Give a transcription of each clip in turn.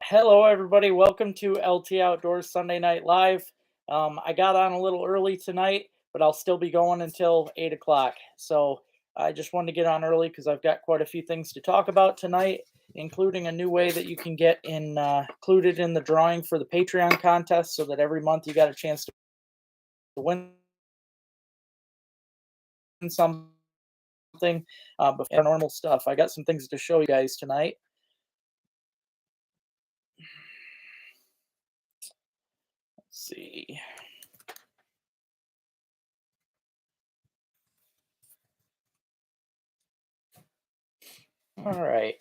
Hello, everybody. Welcome to LT Outdoors Sunday Night Live. I got on a little early tonight, but I'll still be going until 8 o'clock. So I just wanted to get on early because I've got quite a few things to talk about tonight, including a new way that you can get included in the drawing for the Patreon contest so that every month you got a chance to win something before normal stuff. I got some things to show you guys tonight. Let's see. All right.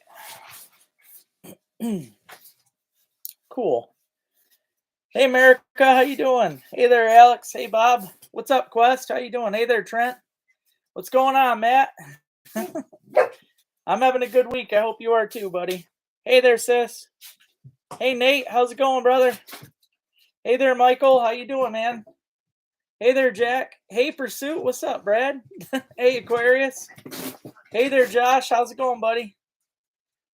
Cool. Hey America, how you doing? Hey there, Alex. Hey Bob. What's up, Quest? How you doing? Hey there, Trent. What's going on, Matt? I'm having a good week. I hope you are too, buddy. Hey there, sis. Hey Nate, how's it going, brother? Hey there, Michael. How you doing, man? Hey there, Jack. Hey Pursuit. What's up, Brad? Hey Aquarius. Hey there, Josh. How's it going, buddy?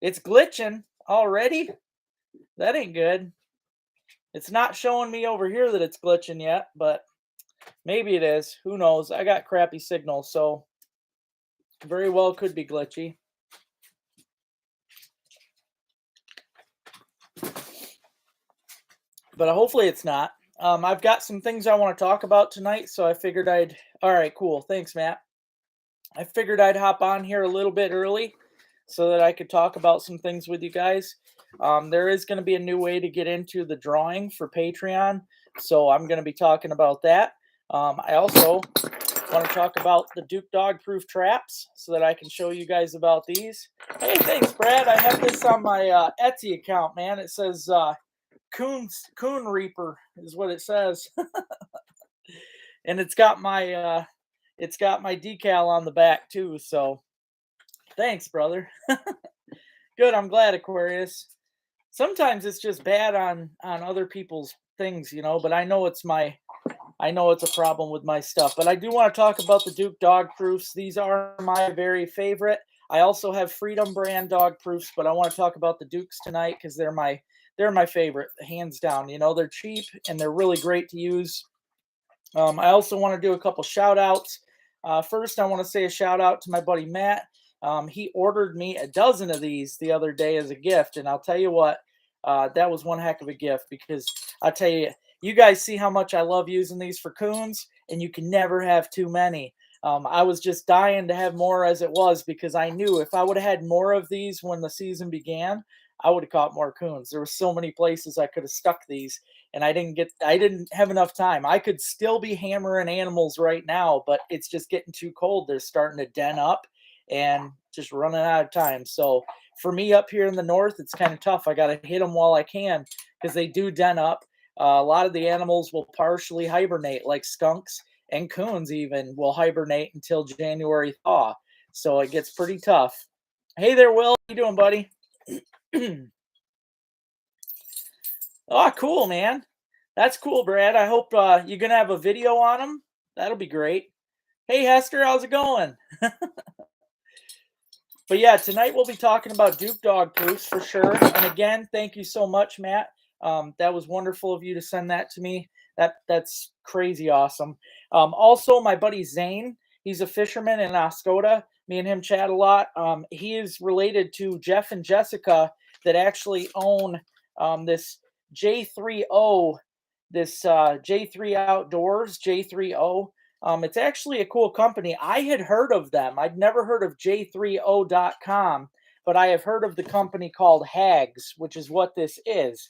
It's glitching already. That ain't good. It's not showing me over here that it's glitching yet, but maybe it is. Who knows? I got crappy signal, so very well could be glitchy. But hopefully it's not. I've got some things I want to talk about tonight, so I figured I'd. All right, cool. Thanks, Matt. I figured I'd hop on here a little bit early so that I could talk about some things with you guys. There is going to be a new way to get into the drawing for Patreon, so I'm going to be talking about that. I also want to talk about the Duke Dog Proof traps so that I can show you guys about these. Hey, thanks, Brad. I have this on my Etsy account, man. It says Coon Reaper is what it says, and it's got my decal on the back too. So thanks, brother. Good. I'm glad, Aquarius. Sometimes it's just bad on other people's things, but I know it's a problem with my stuff, but I do want to talk about the Duke dog proofs. These are my very favorite. I also have Freedom brand dog proofs, but I want to talk about the Dukes tonight because they're my favorite, hands down. They're cheap and they're really great to use. I also want to do a couple shout outs. First, I want to say a shout out to my buddy Matt. He ordered me a dozen of these the other day as a gift, and I'll tell you what, that was one heck of a gift because I tell you, you guys see how much I love using these for coons, and you can never have too many. I was just dying to have more as it was because I knew if I would have had more of these when the season began, I would have caught more coons. There were so many places I could have stuck these, and I didn't have enough time. I could still be hammering animals right now, but it's just getting too cold. They're starting to den up and just running out of time. So for me up here in the north, it's kind of tough. I got to hit them while I can because they do den up. A lot of the animals will partially hibernate, like skunks and coons even will hibernate until January thaw. So it gets pretty tough. Hey there, Will. How you doing, buddy? Oh, cool, man. That's cool, Brad. I hope you're gonna have a video on them. That'll be great. Hey, Hester, how's it going? But yeah, tonight we'll be talking about Duke dog proofs for sure. And again, thank you so much, Matt. That was wonderful of you to send that to me. That's crazy awesome. Also, my buddy Zane, he's a fisherman in Oscoda. Me and him chat a lot. He is related to Jeff and Jessica that actually own this J3O, this J3 Outdoors, J3O. It's actually a cool company. I had heard of them. I'd never heard of j3o.com, but I have heard of the company called Hags, which is what this is.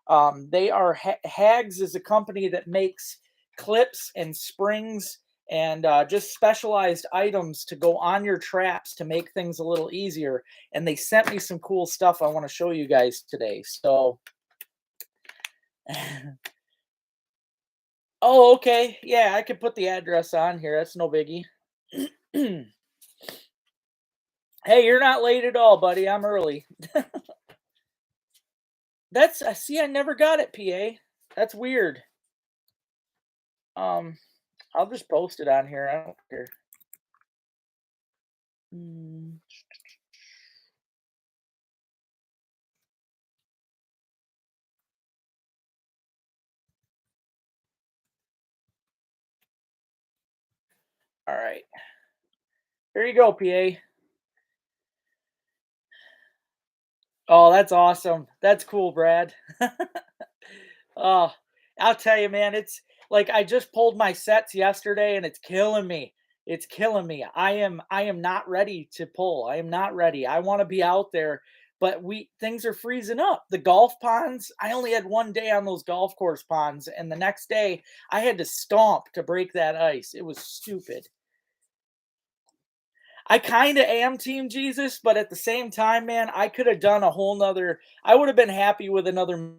Hags is a company that makes clips and springs and just specialized items to go on your traps to make things a little easier. And they sent me some cool stuff I want to show you guys today. So, oh, okay. Yeah, I could put the address on here. That's no biggie. Hey, you're not late at all, buddy. I'm early. That's see, I never got it, PA. That's weird. Um, I'll just post it on here. I don't care. Mm, All right. Here you go, PA. Oh, that's awesome. That's cool, Brad. Oh, I'll tell you, man, it's like I just pulled my sets yesterday and it's killing me. It's killing me. I am not ready to pull. I am not ready. I want to be out there, but we things are freezing up. The golf ponds, I only had one day on those golf course ponds, and the next day I had to stomp to break that ice. It was stupid. I kind of am team Jesus, but at the same time, man, I could have done a whole nother I would have been happy with another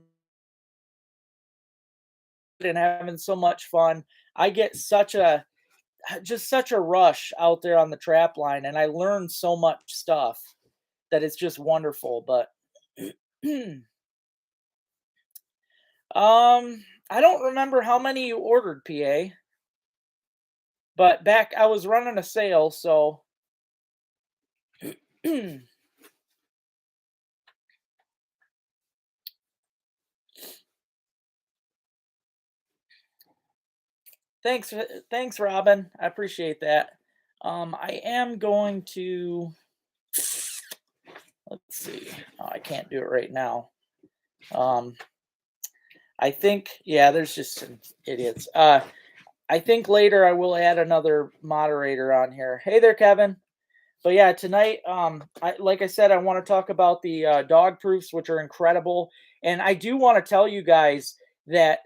and having so much fun. I get such a just such a rush out there on the trap line, and I learn so much stuff that it's just wonderful. But I don't remember how many you ordered, PA, but back I was running a sale, so thanks, Robin. I appreciate that. I am going to let's see. Oh, I can't do it right now. Um, I think yeah, there's just some idiots. I think later I will add another moderator on here. Hey there, Kevin. But yeah, tonight, like I said, I want to talk about the dog proofs, which are incredible, and I do want to tell you guys that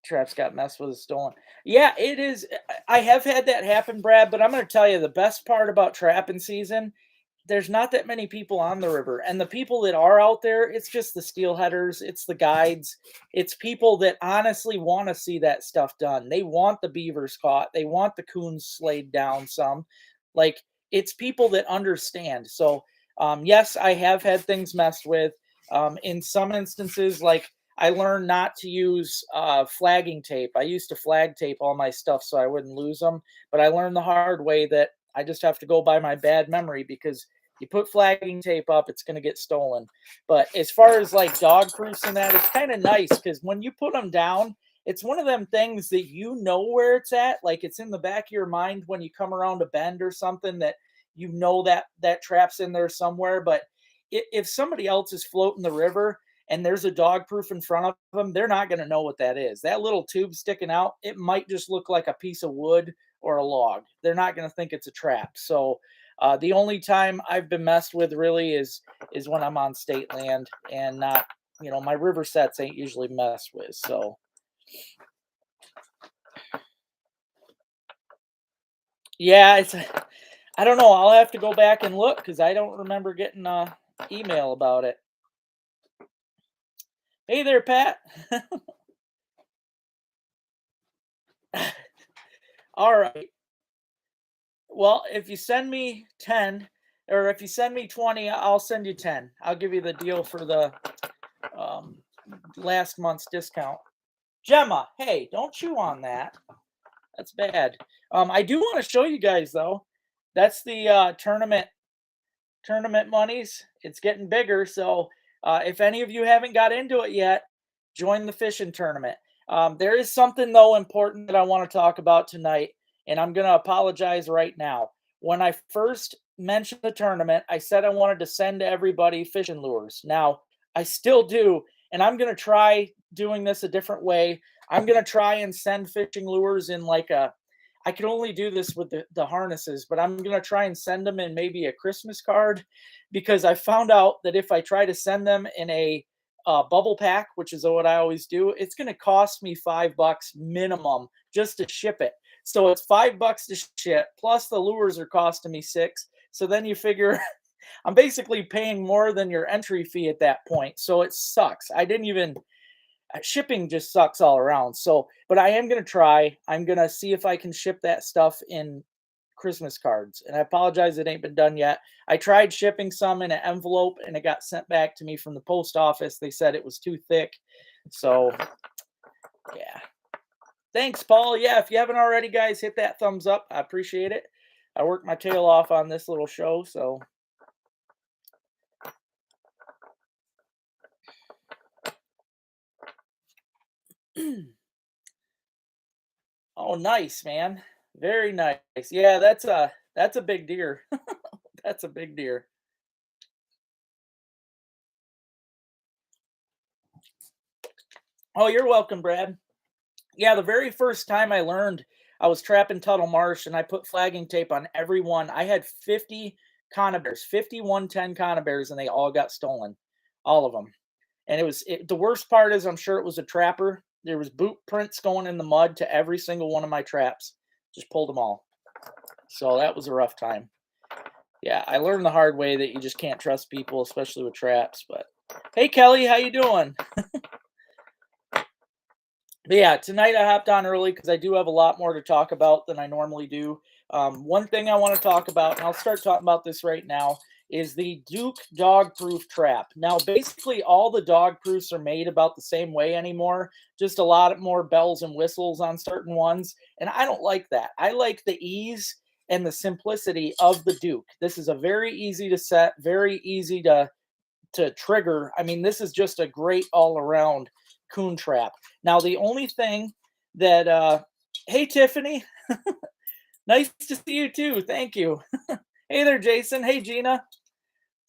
traps got messed with, is stolen. Yeah, it is. I have had that happen, Brad. But I'm going to tell you the best part about trapping season, there's not that many people on the river, and the people that are out there, it's just the steelheaders, it's the guides, it's people that honestly want to see that stuff done. They want the beavers caught, they want the coons slayed down some. Like, it's people that understand. So yes, I have had things messed with. In some instances, like, I learned not to use flagging tape. I used to flag tape all my stuff so I wouldn't lose them, but I learned the hard way that I just have to go by my bad memory, because you put flagging tape up, it's going to get stolen. But as far as like dog proofs and that, it's kind of nice because when you put them down, it's one of them things that you know where it's at. Like, it's in the back of your mind when you come around a bend or something, that you know that that trap's in there somewhere. But if somebody else is floating the river and there's a dog proof in front of them, they're not going to know what that is. That little tube sticking out, it might just look like a piece of wood or a log. They're not going to think it's a trap. So the only time I've been messed with really is when I'm on state land and not, my river sets ain't usually messed with. So yeah, it's I don't know. I'll have to go back and look because I don't remember getting a email about it. Hey there, Pat. All right. Well, if you send me 10, or if you send me 20, I'll send you 10. I'll give you the deal for the um, last month's discount. Gemma, hey, don't chew on that. That's bad. I do want to show you guys though. That's the tournament monies. It's getting bigger. So if any of you haven't got into it yet, join the fishing tournament. There is something though important that I want to talk about tonight, and I'm going to apologize right now. When I first mentioned the tournament, I said I wanted to send everybody fishing lures. Now I still do, and I'm going to try doing this a different way. I'm going to try and send fishing lures in like a I can only do this with the harnesses, but I'm going to try and send them in maybe a Christmas card, because I found out that if I try to send them in a bubble pack, which is what I always do, it's going to cost me $5 minimum just to ship it. So it's $5 to ship, plus the lures are costing me six. So then you figure I'm basically paying more than your entry fee at that point. So it sucks. I didn't even shipping just sucks all around. So, but I am going to try. I'm going to see if I can ship that stuff in Christmas cards. And I apologize, it ain't been done yet. I tried shipping some in an envelope and it got sent back to me from the post office. They said it was too thick. So, yeah. Thanks, Paul. Yeah, if you haven't already, guys, hit that thumbs up. I appreciate it. I worked my tail off on this little show. So, Oh, nice, man. Very nice. Yeah, that's a big deer. That's a big deer. Oh, you're welcome, Brad. Yeah, the very first time I learned, I was trapping Tuttle Marsh and I put flagging tape on every one. I had 50 conibears, 5110 conibears, and they all got stolen. All of them. And the worst part is I'm sure it was a trapper. There was boot prints going in the mud to every single one of my traps. Just pulled them all. So that was a rough time. Yeah, I learned the hard way that you just can't trust people, especially with traps. But hey, Kelly, how you doing? But yeah, tonight I hopped on early because I do have a lot more to talk about than I normally do. One thing I want to talk about, and I'll start talking about this right now, is the Duke dog proof trap. Now, basically, all the dog proofs are made about the same way anymore, just a lot more bells and whistles on certain ones. And I don't like that. I like the ease and the simplicity of the Duke. This is a very easy to set, very easy to trigger. I mean, this is just a great all around coon trap. Now, the only thing that, hey, Tiffany, nice to see you too. Thank you. Hey there, Jason. Hey, Gina.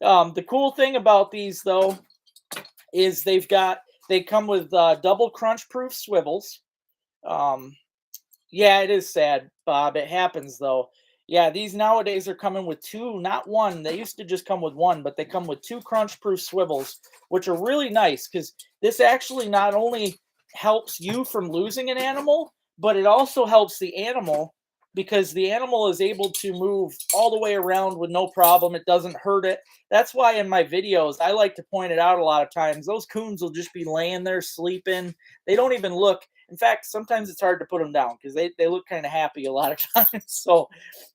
The cool thing about these, though, is they come with double crunch proof swivels. Um, Yeah, it is sad, Bob. It happens though. Yeah, these nowadays are coming with two, not one. They used to just come with one, but they come with two crunch proof swivels, which are really nice because this actually not only helps you from losing an animal, but it also helps the animal because the animal is able to move all the way around with no problem. It doesn't hurt it. That's why in my videos, I like to point it out a lot of times. Those coons will just be laying there sleeping. They don't even look. In fact, sometimes it's hard to put them down because they look kind of happy a lot of times. So,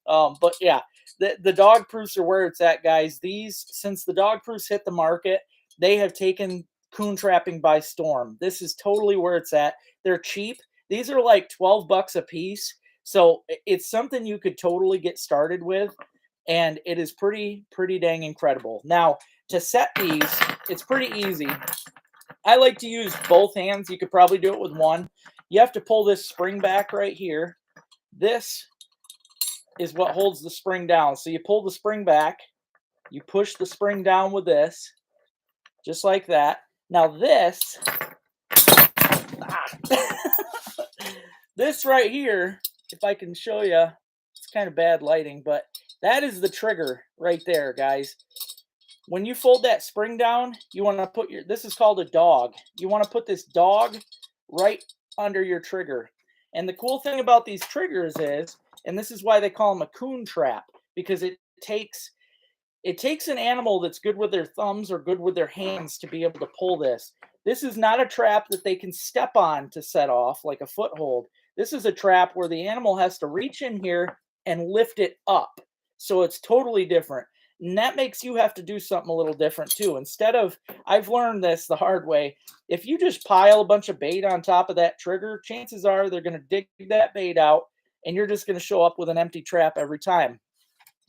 but yeah, the dog proofs are where it's at, guys. These, since the dog proofs hit the market, they have taken coon trapping by storm. This is totally where it's at. They're cheap. These are like 12 bucks a piece. So it's something you could totally get started with. And it is pretty dang incredible. Now, to set these, it's pretty easy. I like to use both hands. You could probably do it with one. You have to pull this spring back right here. This is what holds the spring down. So you pull the spring back, you push the spring down with this, just like that. Now this, this right here, if I can show you, it's kind of bad lighting, but that is the trigger right there, guys. When you fold that spring down, you want to put this is called a dog. You want to put this dog right under your trigger. And the cool thing about these triggers is, and this is why they call them a coon trap, because it takes an animal that's good with their thumbs or good with their hands to be able to pull this. This is not a trap that they can step on to set off like a foothold. This is a trap where the animal has to reach in here and lift it up. So it's totally different. And that makes you have to do something a little different too. Instead of, I've learned this the hard way. If you just pile a bunch of bait on top of that trigger, chances are they're going to dig that bait out and you're just going to show up with an empty trap every time.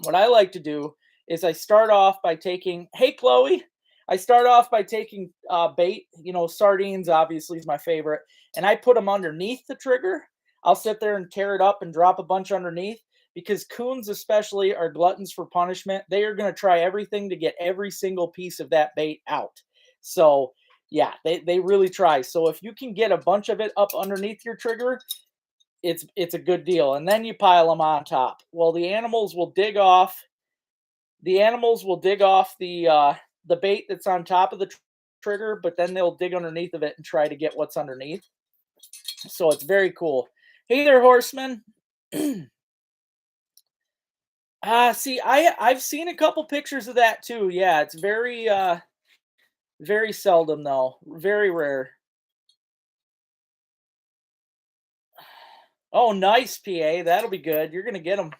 What I like to do is I start off by taking, hey, Chloe, I start off by taking bait, sardines obviously is my favorite, and I put them underneath the trigger. I'll sit there and tear it up and drop a bunch underneath because coons especially are gluttons for punishment. They are going to try everything to get every single piece of that bait out. So yeah, they really try. So if you can get a bunch of it up underneath your trigger, it's a good deal. And then you pile them on top. Well, the animals will dig off the bait that's on top of the trigger, but then they'll dig underneath of it and try to get what's underneath. So it's very cool. Hey there, horseman. See, I've seen a couple pictures of that too. Yeah, it's very seldom though. Very rare. Oh, nice, PA. That'll be good. You're gonna get them.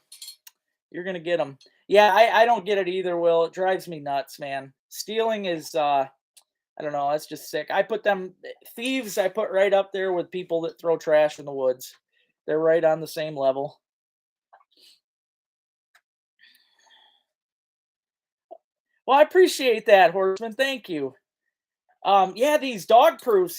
You're gonna get them. Yeah, I don't get it either, Will. It drives me nuts, man. Stealing is I don't know, that's just sick. I put them thieves I put right up there with people that throw trash in the woods. They're right on the same level. Well, I appreciate that, Horseman. Thank you. Yeah, these dog proofs.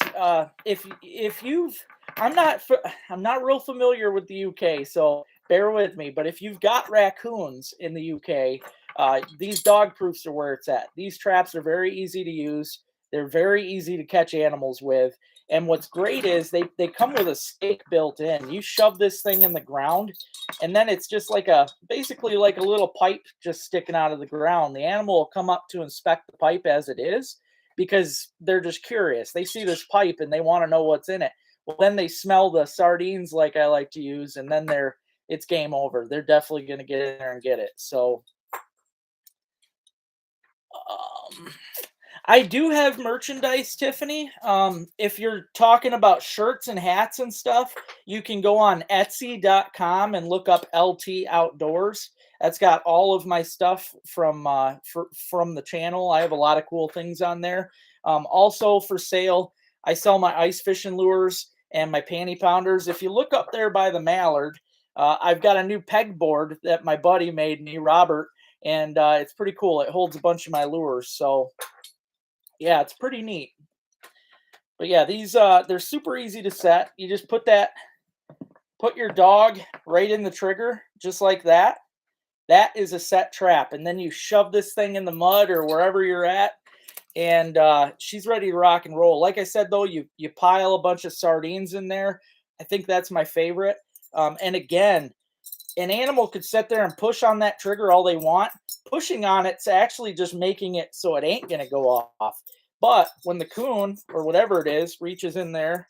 If you've I'm not I'm not real familiar with the UK, so bear with me. But if you've got raccoons in the UK, these dog proofs are where it's at. These traps are very easy to use. They're very easy to catch animals with. And what's great is they come with a stake built in. You shove this thing in the ground, and then it's just like a basically like a little pipe just sticking out of the ground. The animal will come up to inspect the pipe as it is because they're just curious. They see this pipe and they want to know what's in it. Well, then they smell the sardines like I like to use, and then it's game over. They're definitely going to get in there and get it. So, um, I do have merchandise, Tiffany. If you're talking about shirts and hats and stuff, you can go on Etsy.com and look up LT Outdoors. That's got all of my stuff from the channel. I have a lot of cool things on there. Also for sale, I sell my ice fishing lures and my panty pounders. If you look up there by the mallard, I've got a new pegboard that my buddy made me, Robert, and it's pretty cool. It holds a bunch of my lures. So yeah, it's pretty neat. But yeah, these they're super easy to set. You just put your dog right in the trigger just like that. That is a set trap, and then you shove this thing in the mud or wherever you're at, and she's ready to rock and roll. Like I said though, you pile a bunch of sardines in there. I think that's my favorite. And again, an animal could sit there and push on that trigger all they want. Pushing on it's actually just making it so it ain't going to go off. But when the coon or whatever it is reaches in there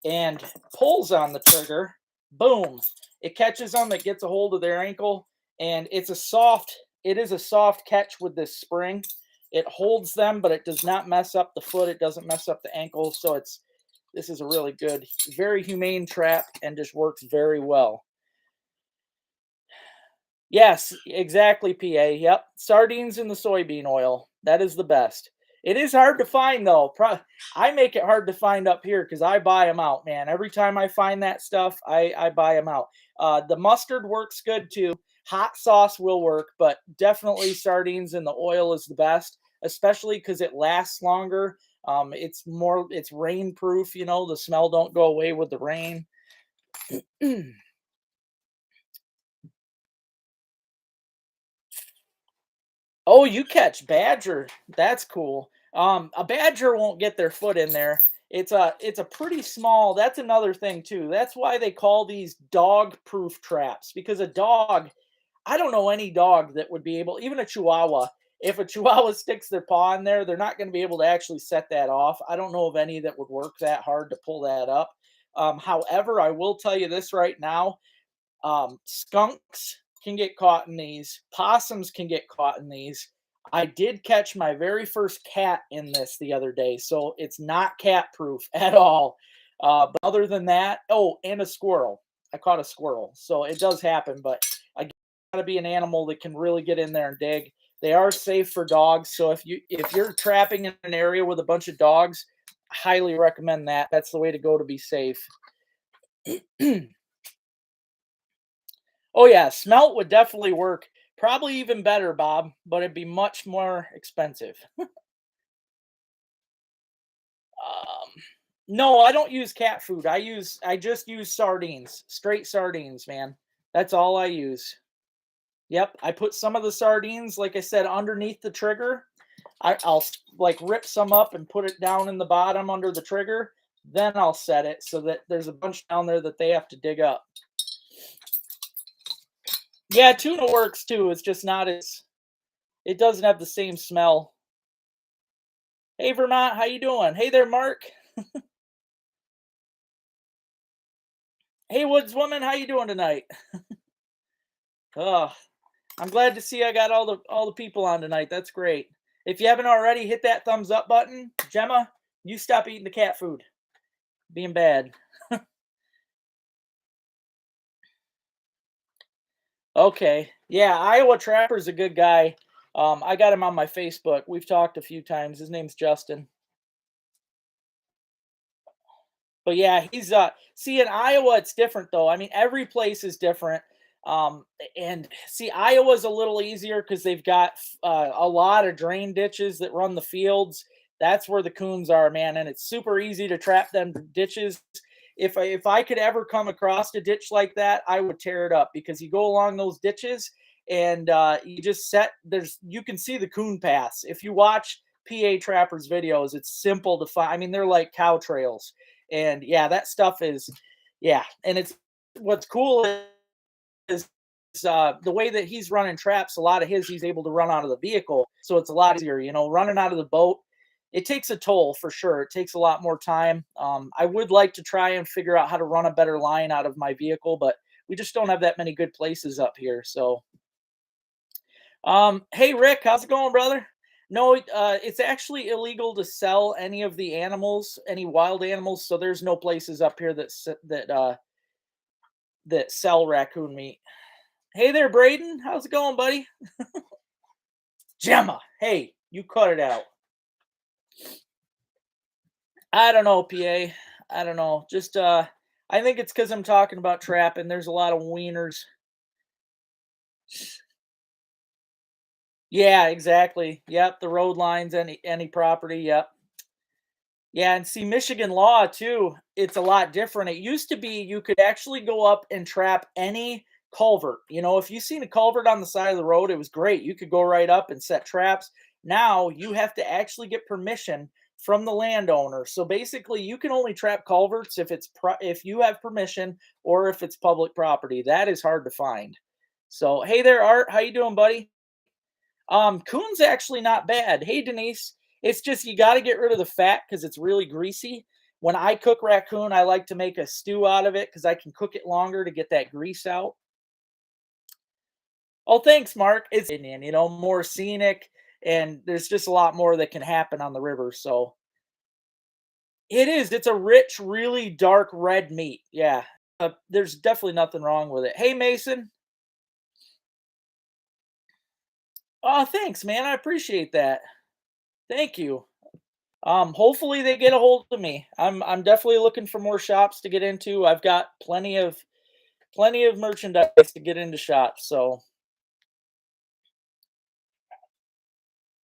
and pulls on the trigger, boom, it catches them, it gets a hold of their ankle, and it is a soft catch with this spring. It holds them, but it does not mess up the foot. It doesn't mess up the ankle. So this is a really good, very humane trap and just works very well. Yes, exactly, PA. Yep. Sardines in the soybean oil. That is the best. It is hard to find though. I make it hard to find up here because I buy them out, man. Every time I find that stuff, I buy them out. The mustard works good too. Hot sauce will work, but definitely sardines in the oil is the best, especially because it lasts longer. It's rain proof. The smell don't go away with the rain. Oh, you catch badger. That's cool. A badger won't get their foot in there. It's a pretty small. That's another thing too. That's why they call these dog-proof traps because a dog, I don't know any dog that would be able, even a Chihuahua. If a Chihuahua sticks their paw in there, they're not going to be able to actually set that off. I don't know of any that would work that hard to pull that up. However, I will tell you this right now. Skunks can get caught in these. Possums can get caught in these. I did catch my very first cat in this the other day, so it's not cat proof at all. But other than that, oh, and a squirrel. I caught a squirrel, so it does happen. But I got to be an animal that can really get in there and dig. They are safe for dogs, so if you're trapping in an area with a bunch of dogs, I highly recommend that. That's the way to go to be safe. Oh yeah, smelt would definitely work. Probably even better, Bob, but it'd be much more expensive. Um, no, I don't use cat food. I just use sardines, straight sardines, man. That's all I use. Yep, I put some of the sardines, like I said, underneath the trigger. I'll like rip some up and put it down in the bottom under the trigger. Then I'll set it so that there's a bunch down there that they have to dig up. Yeah, tuna works too. It's just not as it doesn't have the same smell. Hey Vermont, how you doing? Hey there, Mark. Hey Woodswoman, how you doing tonight? Oh, I'm glad to see I got all the people on tonight. That's great. If you haven't already, hit that thumbs up button. Gemma, you stop eating the cat food. Being bad. Okay. Yeah, Iowa Trapper's a good guy. I got him on my Facebook. We've talked a few times. His name's Justin. But yeah, he's see in Iowa it's different though. I mean, every place is different. And see, Iowa's a little easier because they've got a lot of drain ditches that run the fields. That's where the coons are, man, and it's super easy to trap them ditches. if I could ever come across a ditch like that, I would tear it up because you go along those ditches and you just set there's you can see the coon paths. If you watch PA trappers videos, it's simple to find. I mean, they're like cow trails. And yeah, that stuff is yeah, and it's what's cool is the way that he's running traps, a lot of his he's able to run out of the vehicle, so it's a lot easier. Running out of the boat, it takes a toll for sure. It takes a lot more time. I would like to try and figure out how to run a better line out of my vehicle, but we just don't have that many good places up here. So, hey Rick, how's it going, brother? No, it's actually illegal to sell any of the animals, any wild animals. So there's no places up here that sell raccoon meat. Hey there, Braden. How's it going, buddy? Gemma, hey, you cut it out. I don't know, PA. I don't know. Just I think it's because I'm talking about trapping. There's a lot of wieners. Yeah, exactly. Yep, the road lines, any property. Yep. Yeah, and see Michigan law too, it's a lot different. It used to be you could actually go up and trap any culvert. If you seen a culvert on the side of the road, it was great. You could go right up and set traps. Now you have to actually get permission from the landowner. So basically, you can only trap culverts if you have permission or if it's public property. That is hard to find. So, hey there, Art. How you doing, buddy? Coon's actually not bad. Hey, Denise. It's just you got to get rid of the fat because it's really greasy. When I cook raccoon, I like to make a stew out of it because I can cook it longer to get that grease out. Oh, thanks, Mark. It's Indian, more scenic, and there's just a lot more that can happen on the river. So it is. It's a rich, really dark red meat. Yeah. There's definitely nothing wrong with it. Hey, Mason. Oh, thanks, man. I appreciate that. Thank you. Hopefully they get a hold of me. I'm definitely looking for more shops to get into. I've got plenty of merchandise to get into shops. So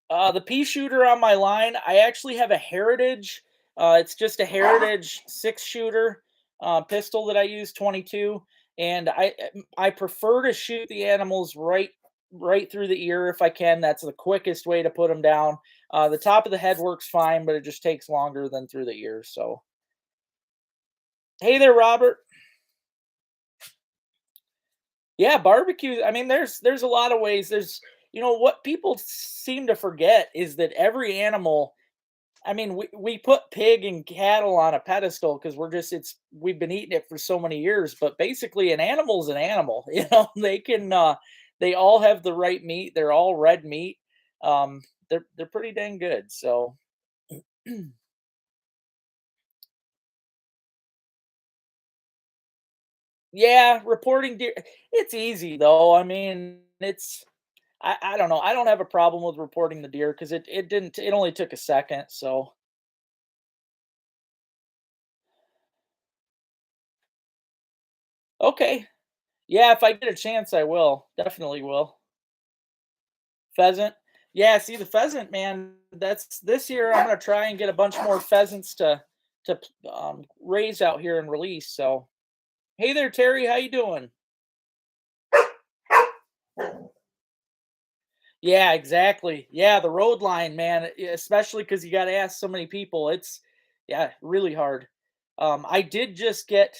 the pea shooter on my line, I actually have a Heritage. It's just a Heritage 6 shooter pistol that I use 22, and I prefer to shoot the animals right through the ear if I can. That's the quickest way to put them down. The top of the head works fine, but it just takes longer than through the ear. So hey there, Robert. Yeah, barbecue. I mean, there's a lot of ways. What people seem to forget is that every animal. I mean, we put pig and cattle on a pedestal because we've been eating it for so many years. But basically, an animal's an animal. They all have the right meat. They're all red meat. They're pretty dang good. So yeah, reporting deer. It's easy though. I mean, I don't know. I don't have a problem with reporting the deer because it only took a second. So okay. Yeah, if I get a chance, I will. Definitely will. Pheasant. Yeah, see the pheasant, man. That's this year. I'm gonna try and get a bunch more pheasants to raise out here and release. So, hey there, Terry. How you doing? Yeah, exactly. Yeah, the road line, man. Especially because you got to ask so many people. It's yeah, really hard. I did just get.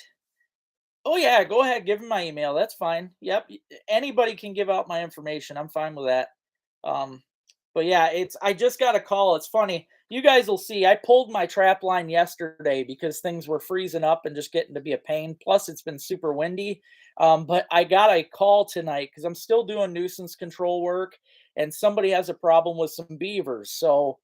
Oh yeah, go ahead. Give him my email. That's fine. Yep. Anybody can give out my information. I'm fine with that. Um, but yeah, I just got a call. It's funny. You guys will see. I pulled my trap line yesterday because things were freezing up and just getting to be a pain. Plus, it's been super windy. But I got a call tonight because I'm still doing nuisance control work, and somebody has a problem with some beavers. So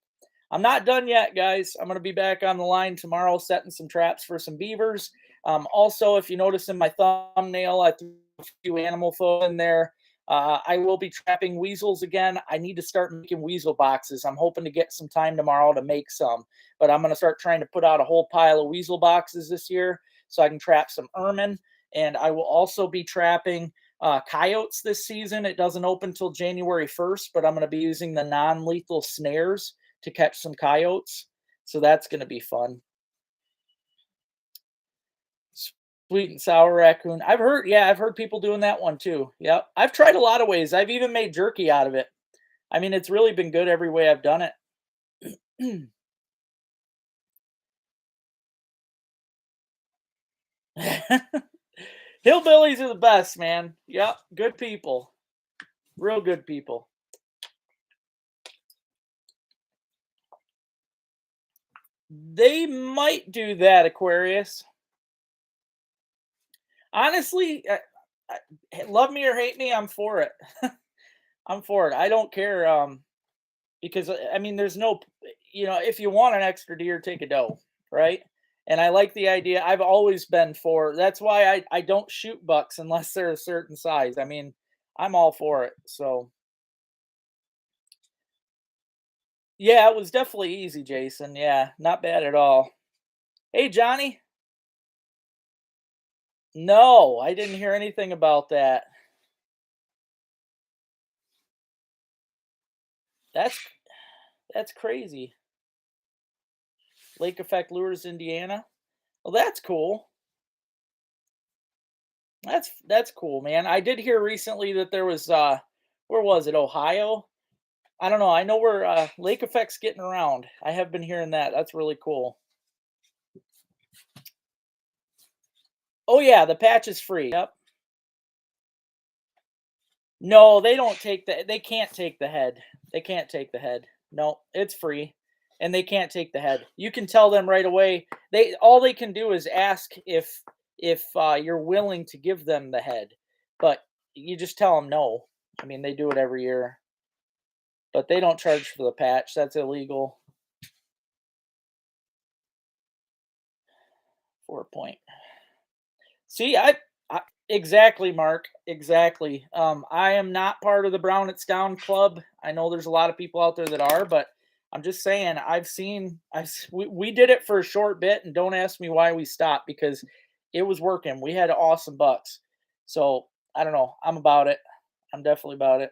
I'm not done yet, guys. I'm going to be back on the line tomorrow setting some traps for some beavers. Also, if you notice in my thumbnail, I threw a few animal photos in there. I will be trapping weasels again. I need to start making weasel boxes. I'm hoping to get some time tomorrow to make some, but I'm going to start trying to put out a whole pile of weasel boxes this year so I can trap some ermine. And I will also be trapping coyotes this season. It doesn't open till January 1st, but I'm going to be using the non lethal snares to catch some coyotes. So that's going to be fun. Sweet and sour raccoon. I've heard, yeah, I've heard people doing that one too. Yep. I've tried a lot of ways. I've even made jerky out of it. I mean, it's really been good every way I've done it. Hillbillies are the best, man. Yep. Good people. Real good people. They might do that, Aquarius. Honestly, love me or hate me, I'm for it. I'm for it. I don't care. Because I mean, there's no, if you want an extra deer, take a doe, right? And I like the idea. I've always been for. That's why I don't shoot bucks unless they're a certain size. I mean, I'm all for it. So yeah, it was definitely easy, Jason. Yeah, not bad at all. Hey, Johnny. No, I didn't hear anything about that. That's that's crazy. Lake Effect Lures, Indiana. Well, that's cool. That's cool, man. I did hear recently that there was where was it? Ohio? I don't know. I know where Lake Effect's getting around. I have been hearing that. That's really cool. Oh yeah, the patch is free. Yep. No, they don't take they can't take the head. They can't take the head. No, it's free. And they can't take the head. You can tell them right away. They all they can do is ask if you're willing to give them the head. But you just tell them no. I mean, they do it every year, but they don't charge for the patch. That's illegal. 4 point. See, I exactly, Mark. Exactly. I am not part of the Brown It's Down club. I know there's a lot of people out there that are, but I'm just saying we did it for a short bit, and don't ask me why we stopped because it was working. We had awesome bucks. So I don't know. I'm about it. I'm definitely about it.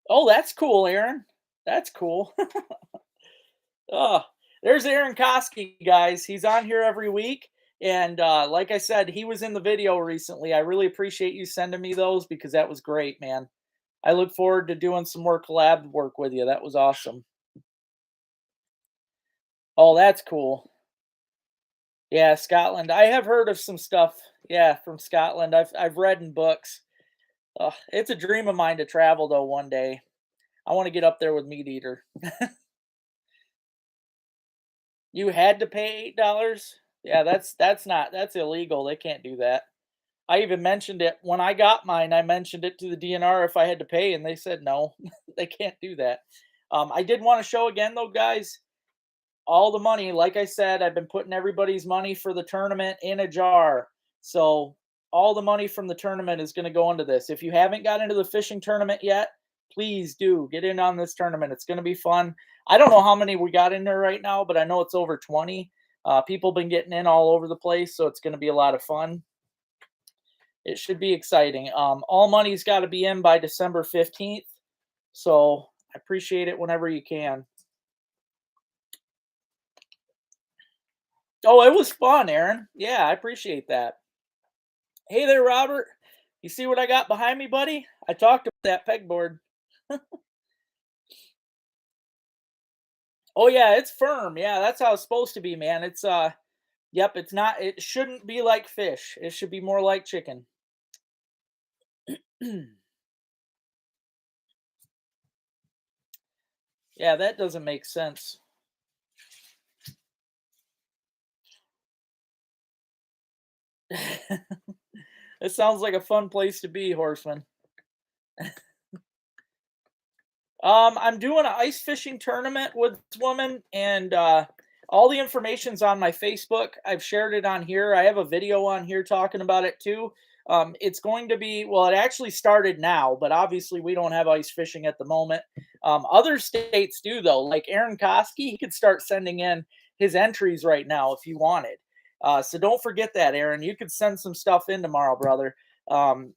Oh, that's cool, Aaron. That's cool. Oh, there's Aaron Koski, guys. He's on here every week. And like I said, he was in the video recently. I really appreciate you sending me those because that was great, man. I look forward to doing some more collab work with you. That was awesome. Oh, that's cool. Yeah, Scotland. I have heard of some stuff. Yeah, from Scotland. I've read in books. It's a dream of mine to travel though one day. I want to get up there with Meat Eater. You had to pay $8? Yeah, that's illegal. They can't do that. I even mentioned it when I got mine. I mentioned it to the DNR if I had to pay, and they said no, they can't do that. I did want to show again, though, guys. All the money, like I said, I've been putting everybody's money for the tournament in a jar. So all the money from the tournament is going to go into this. If you haven't got into the fishing tournament yet, please do get in on this tournament. It's going to be fun. I don't know how many we got in there right now, but I know it's over 20. People been getting in all over the place, so it's going to be a lot of fun. It should be exciting. All money's got to be in by December 15th. So I appreciate it whenever you can. Oh, it was fun, Aaron. Yeah, I appreciate that. Hey there, Robert. You see what I got behind me, buddy? I talked about that pegboard. Oh yeah, it's firm. Yeah, that's how it's supposed to be, man. It's yep, it's not it shouldn't be like fish. It should be more like chicken. Yeah, that doesn't make sense. It sounds like a fun place to be, Horseman. I'm doing an ice fishing tournament with this woman, and all the information's on my Facebook. I've shared it on here. I have a video on here talking about it too. It's going to be well. It actually started now, but obviously we don't have ice fishing at the moment. Other states do though. Like Aaron Koski, he could start sending in his entries right now if you wanted. So don't forget that, Aaron. You could send some stuff in tomorrow, brother.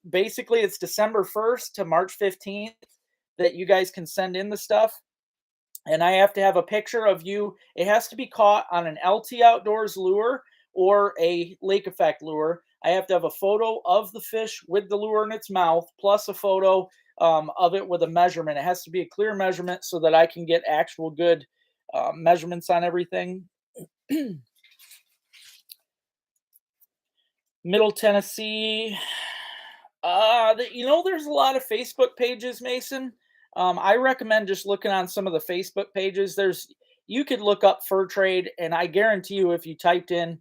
Basically, it's December 1st to March 15th that you guys can send in the stuff. And I have to have a picture of you. It has to be caught on an LT Outdoors lure or a lake effect lure. I have to have a photo of the fish with the lure in its mouth, plus a photo of it with a measurement. It has to be a clear measurement so that I can get actual good measurements on everything. Middle Tennessee. There's a lot of Facebook pages, Mason. I recommend just looking on some of the Facebook pages. You could look up fur trade, and I guarantee you, if you typed in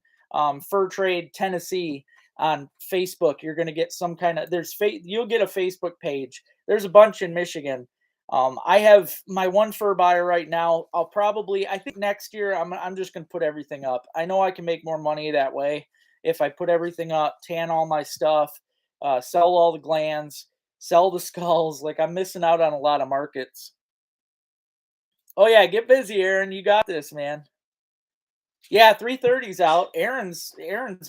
fur trade Tennessee on Facebook, you're going to get some kind of you'll get a Facebook page. There's a bunch in Michigan. I have my one fur buyer right now. I think next year I'm just going to put everything up. I know I can make more money that way if I put everything up, tan all my stuff, sell all the glands, sell the skulls. Like, I'm missing out on a lot of markets. Oh yeah, get busy, Aaron. You got this, man. Yeah, 330's out. Aaron's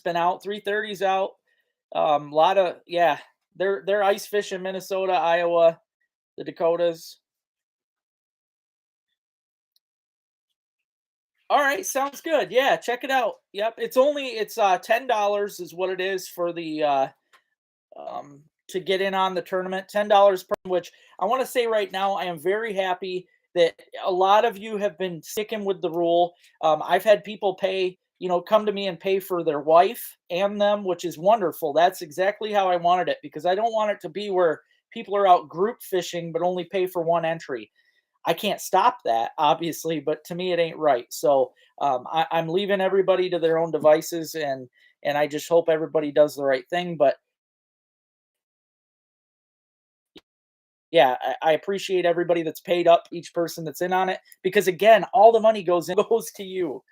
been out. 330's out. Lot of yeah. They're ice fishing Minnesota, Iowa, the Dakotas. All right, sounds good. Yeah, check it out. Yep, it's $10 is what it is for the to get in on the tournament. $10 per, which I want to say right now, I am very happy that a lot of you have been sticking with the rule. I've had people come to me and pay for their wife and them, which is wonderful. That's exactly how I wanted it, because I don't want it to be where people are out group fishing but only pay for one entry. I can't stop that, obviously, but to me, it ain't right. So I'm leaving everybody to their own devices, and I just hope everybody does the right thing. But yeah, I appreciate everybody that's paid up, each person that's in on it, because again, all the money goes to you.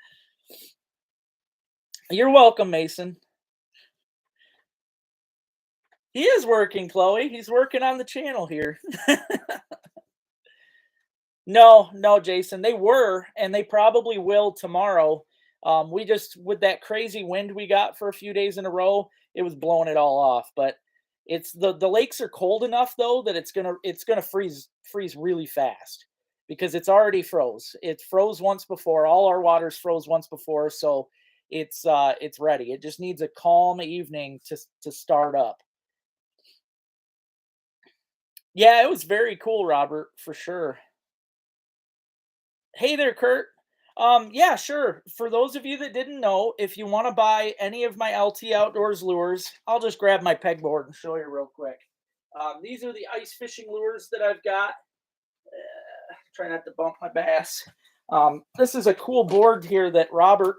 You're welcome, Mason. He is working, Chloe. He's working on the channel here. No, no, Jason. They were, and they probably will tomorrow. We just, with that crazy wind we got for a few days in a row, it was blowing it all off. But the lakes are cold enough though that it's gonna freeze really fast, because it's already froze. It froze once before. All our waters froze once before, so it's ready. It just needs a calm evening to start up. Yeah, it was very cool, Robert, for sure. Hey there, Kurt. Yeah, sure. For those of you that didn't know, if you want to buy any of my LT Outdoors lures, I'll just grab my pegboard and show you real quick. These are the ice fishing lures that I've got. Try not to bump my bass. This is a cool board here that Robert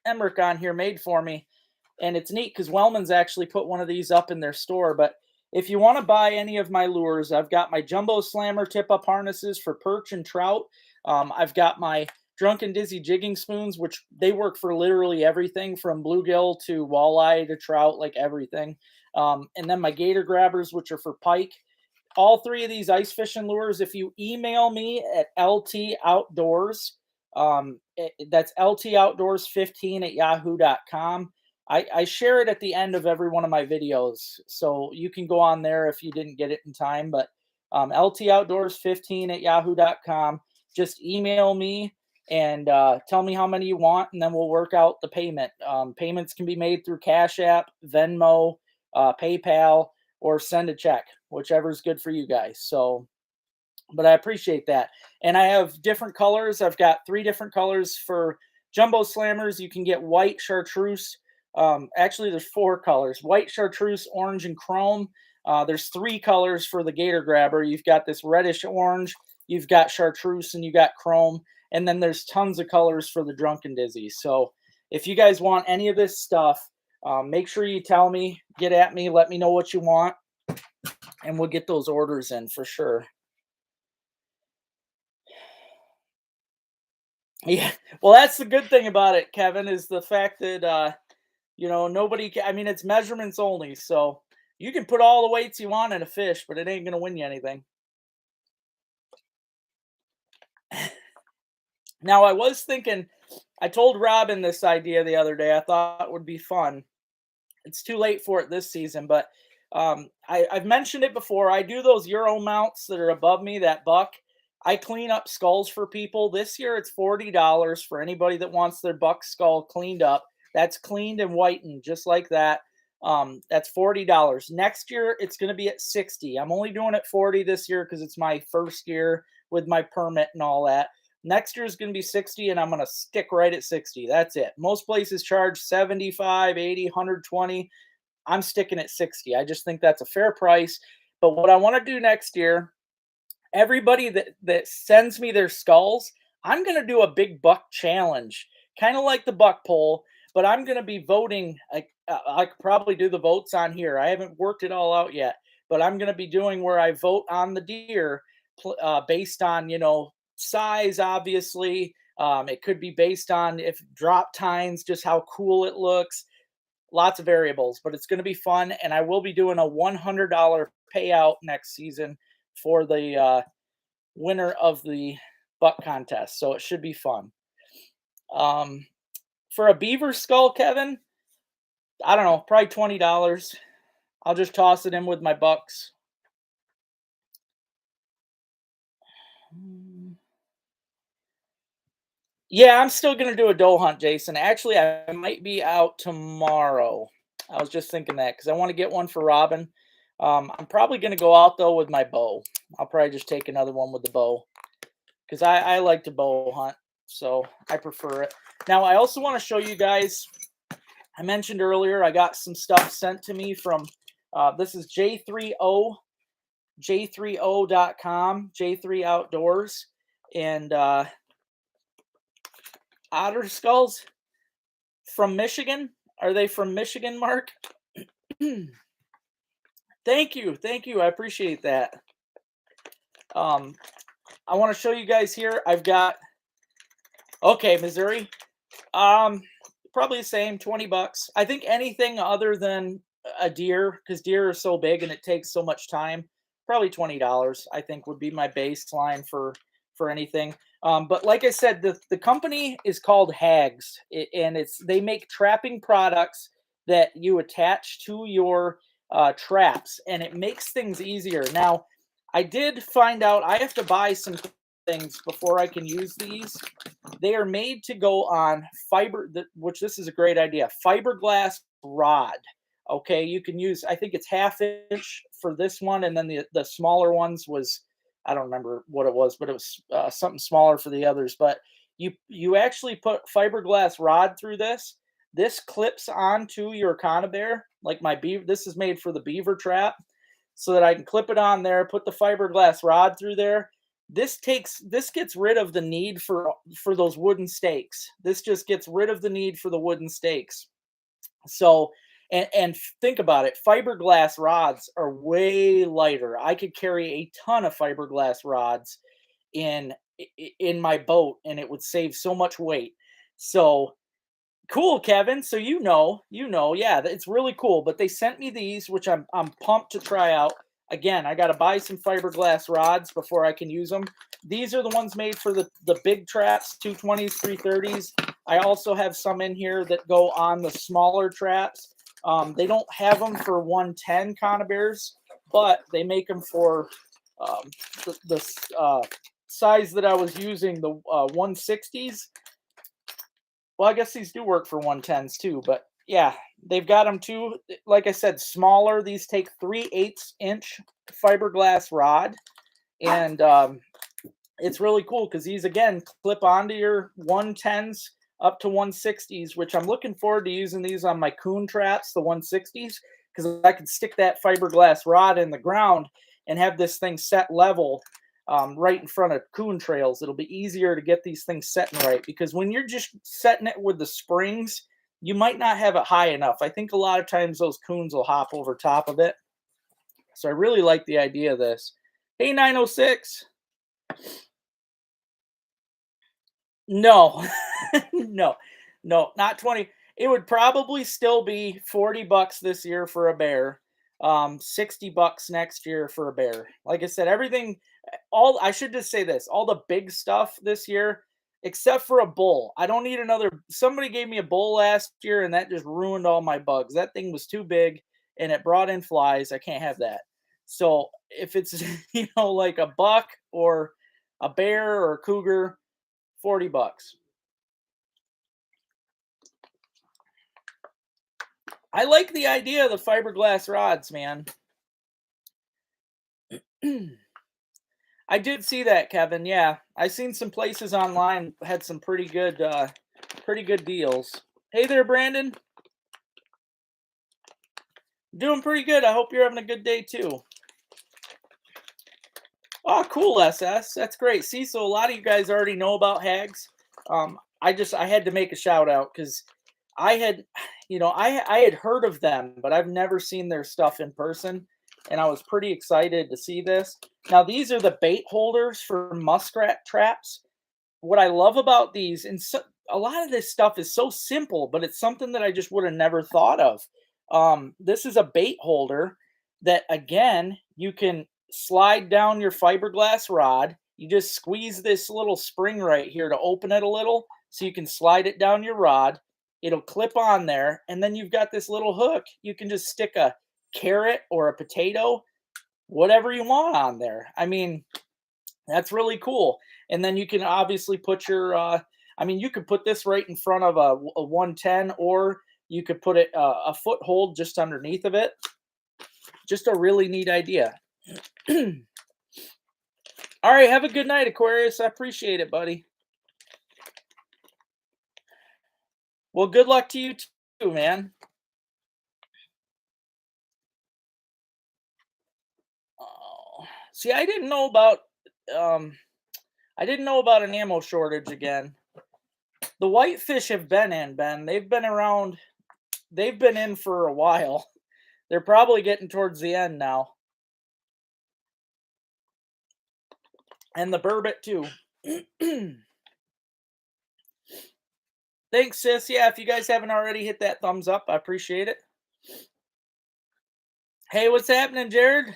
Emmerich on here made for me, and it's neat because Wellman's actually put one of these up in their store. But if you want to buy any of my lures, I've got my Jumbo Slammer tip-up harnesses for perch and trout. I've got my Drunken Dizzy jigging spoons, which they work for literally everything from bluegill to walleye to trout, like everything. And then my gator grabbers, which are for pike. All three of these ice fishing lures, if you email me at LToutdoors, that's LToutdoors15 at yahoo.com. I share it at the end of every one of my videos, so you can go on there if you didn't get it in time. But LToutdoors15 at yahoo.com. Just email me and tell me how many you want, and then we'll work out the payment. Payments can be made through Cash App, Venmo, PayPal, or send a check, whichever is good for you guys. So, but I appreciate that. And I have different colors. I've got 3 different colors for Jumbo Slammers. You can get white, chartreuse. Actually, there's 4 colors: white, chartreuse, orange, and chrome. There's 3 colors for the Gator Grabber. You've got this reddish orange, you've got chartreuse, and you got chrome. And then there's tons of colors for the Drunken Dizzy. So if you guys want any of this stuff, make sure you tell me, get at me, let me know what you want, and we'll get those orders in for sure. Yeah. Well, that's the good thing about it, Kevin, is the fact that I mean, it's measurements only, so you can put all the weights you want in a fish, but it ain't gonna win you anything. Now, I was thinking, I told Robin this idea the other day. I thought it would be fun. It's too late for it this season, but I've mentioned it before. I do those Euro mounts that are above me, that buck. I clean up skulls for people. This year, it's $40 for anybody that wants their buck skull cleaned up. That's cleaned and whitened just like that. That's $40. Next year, it's going to be at 60. I'm only doing it 40 this year because it's my first year with my permit and all that. Next year is going to be 60, and I'm going to stick right at 60. That's it. Most places charge 75, 80, 120. I'm sticking at 60. I just think that's a fair price. But what I want to do next year, everybody that sends me their skulls, I'm going to do a big buck challenge, kind of like the buck poll, but I'm going to be voting. I could probably do the votes on here. I haven't worked it all out yet, but I'm going to be doing where I vote on the deer based on, size, obviously. It could be based on if drop tines, just how cool it looks, lots of variables, but it's going to be fun. And I will be doing a $100 payout next season for the winner of the buck contest. So it should be fun. Um, for a beaver skull, Kevin, I don't know, probably $20. I'll just toss it in with my bucks. Yeah, I'm still gonna do a doe hunt, Jason. Actually, I might be out tomorrow. I was just thinking that because I want to get one for Robin. I'm probably gonna go out though with my bow. I'll probably just take another one with the bow because I like to bow hunt, so I prefer it. Now, I also want to show you guys. I mentioned earlier I got some stuff sent to me from. This is J3O.com, J3 Outdoors, and otter skulls from Michigan. Are they from Michigan, Mark? Thank you. Thank you. I appreciate that. Um, I want to show you guys here. I've got, okay, Missouri. Um, Probably the same, 20 bucks. I think anything other than a deer, because deer are so big and it takes so much time, probably $20, I think would be my baseline for anything. But like I said, the company is called Hags, and they make trapping products that you attach to your traps, and it makes things easier. Now, I did find out I have to buy some things before I can use these. They are made to go on fiber, which this is a great idea. Fiberglass rod. Okay, you can use. I think it's half inch for this one, and then the smaller ones was, I don't remember what it was, but it was something smaller for the others. But you actually put fiberglass rod through this. This clips onto your conibear, like my beaver. This is made for the beaver trap, so that I can clip it on there, put the fiberglass rod through there. This gets rid of the need for those wooden stakes. This just gets rid of the need for the wooden stakes. So, and think about it, fiberglass rods are way lighter. I could carry a ton of fiberglass rods in in my boat, and it would save so much weight. So cool, Kevin. So yeah, it's really cool. But they sent me these, which I'm pumped to try out. Again, I got to buy some fiberglass rods before I can use them. These are the ones made for the big traps, 220s, 330s. I also have some in here that go on the smaller traps. They don't have them for 110 conibears, but they make them for the size that I was using, the 160s. Well, I guess these do work for 110s too, but yeah, they've got them too. Like I said, smaller. These take 3/8 inch fiberglass rod, and it's really cool because these again clip onto your 110s up to 160s, which I'm looking forward to using these on my coon traps, the 160s, because I can stick that fiberglass rod in the ground and have this thing set level right in front of coon trails. It'll be easier to get these things setting right, because when you're just setting it with the springs, you might not have it high enough. I think a lot of times those coons will hop over top of it. So I really like the idea of this. Hey, 906. No, no, no, not 20. It would probably still be 40 bucks this year for a bear. 60 bucks next year for a bear. Like I said, everything, all, I should just say this, all the big stuff this year, except for a bull. I don't need another. Somebody gave me a bull last year and that just ruined all my bugs. That thing was too big and it brought in flies. I can't have that. So if it's, like a buck or a bear or a cougar, 40 bucks. I like the idea of the fiberglass rods, man. I did see that, Kevin. Yeah, I seen some places online had some pretty good deals. Hey there, Brandon. Doing pretty good. I hope you're having a good day too. Oh, cool, SS. That's great. See, so a lot of you guys already know about hags. I had to make a shout out because I had, I had heard of them, but I've never seen their stuff in person, and I was pretty excited to see this. Now, these are the bait holders for muskrat traps. What I love about these, and a lot of this stuff is so simple, but it's something that I just would have never thought of. This is a bait holder that, again, you can slide down your fiberglass rod. You just squeeze this little spring right here to open it a little so you can slide it down your rod. It'll clip on there, and then you've got this little hook. You can just stick a carrot or a potato, whatever you want on there. I mean, that's really cool. And then you can obviously put your, you could put this right in front of a 110, or you could put it a foothold just underneath of it. Just a really neat idea. All right, have a good night, Aquarius. I appreciate it, buddy. Well, good luck to you too, man. Oh, see, um, I didn't know about an ammo shortage again. The whitefish have been in, Ben. They've been around. They've been in for a while. They're probably getting towards the end now. And the burbot too. Thanks, sis. Yeah, if you guys haven't already, hit that thumbs up. I appreciate it. Hey, what's happening, Jared?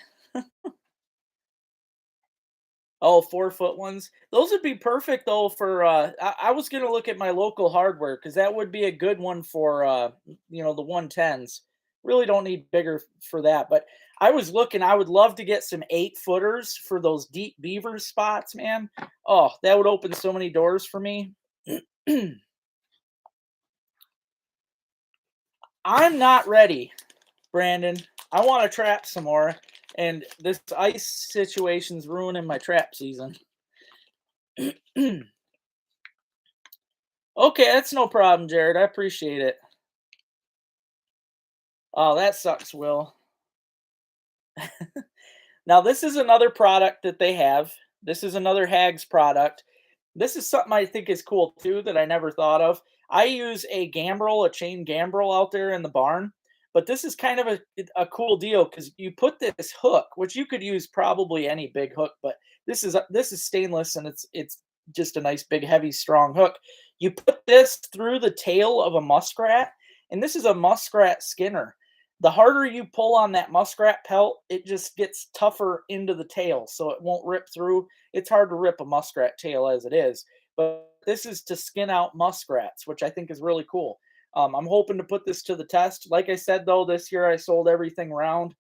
Oh, 4 foot ones. Those would be perfect though for I was gonna look at my local hardware because that would be a good one for the 110s. Really don't need bigger for that. But I was looking, I would love to get some 8 footers for those deep beaver spots, man. Oh, that would open so many doors for me. I'm not ready, Brandon. I want to trap some more, and this ice situation's ruining my trap season. Okay, that's no problem, Jared. I appreciate it. Oh, that sucks, Will. Now, this is another product that they have. This is another Hags product. This is something I think is cool too that I never thought of. I use a gambrel, a chain gambrel out there in the barn, but this is kind of a cool deal because you put this hook, which you could use probably any big hook, but this is stainless and it's just a nice big heavy strong hook. You put this through the tail of a muskrat, and this is a muskrat skinner. The harder you pull on that muskrat pelt, it just gets tougher into the tail, so it won't rip through. It's hard to rip a muskrat tail as it is, but this is to skin out muskrats, which I think is really cool. I'm hoping to put this to the test. Like I said, though, this year I sold everything round.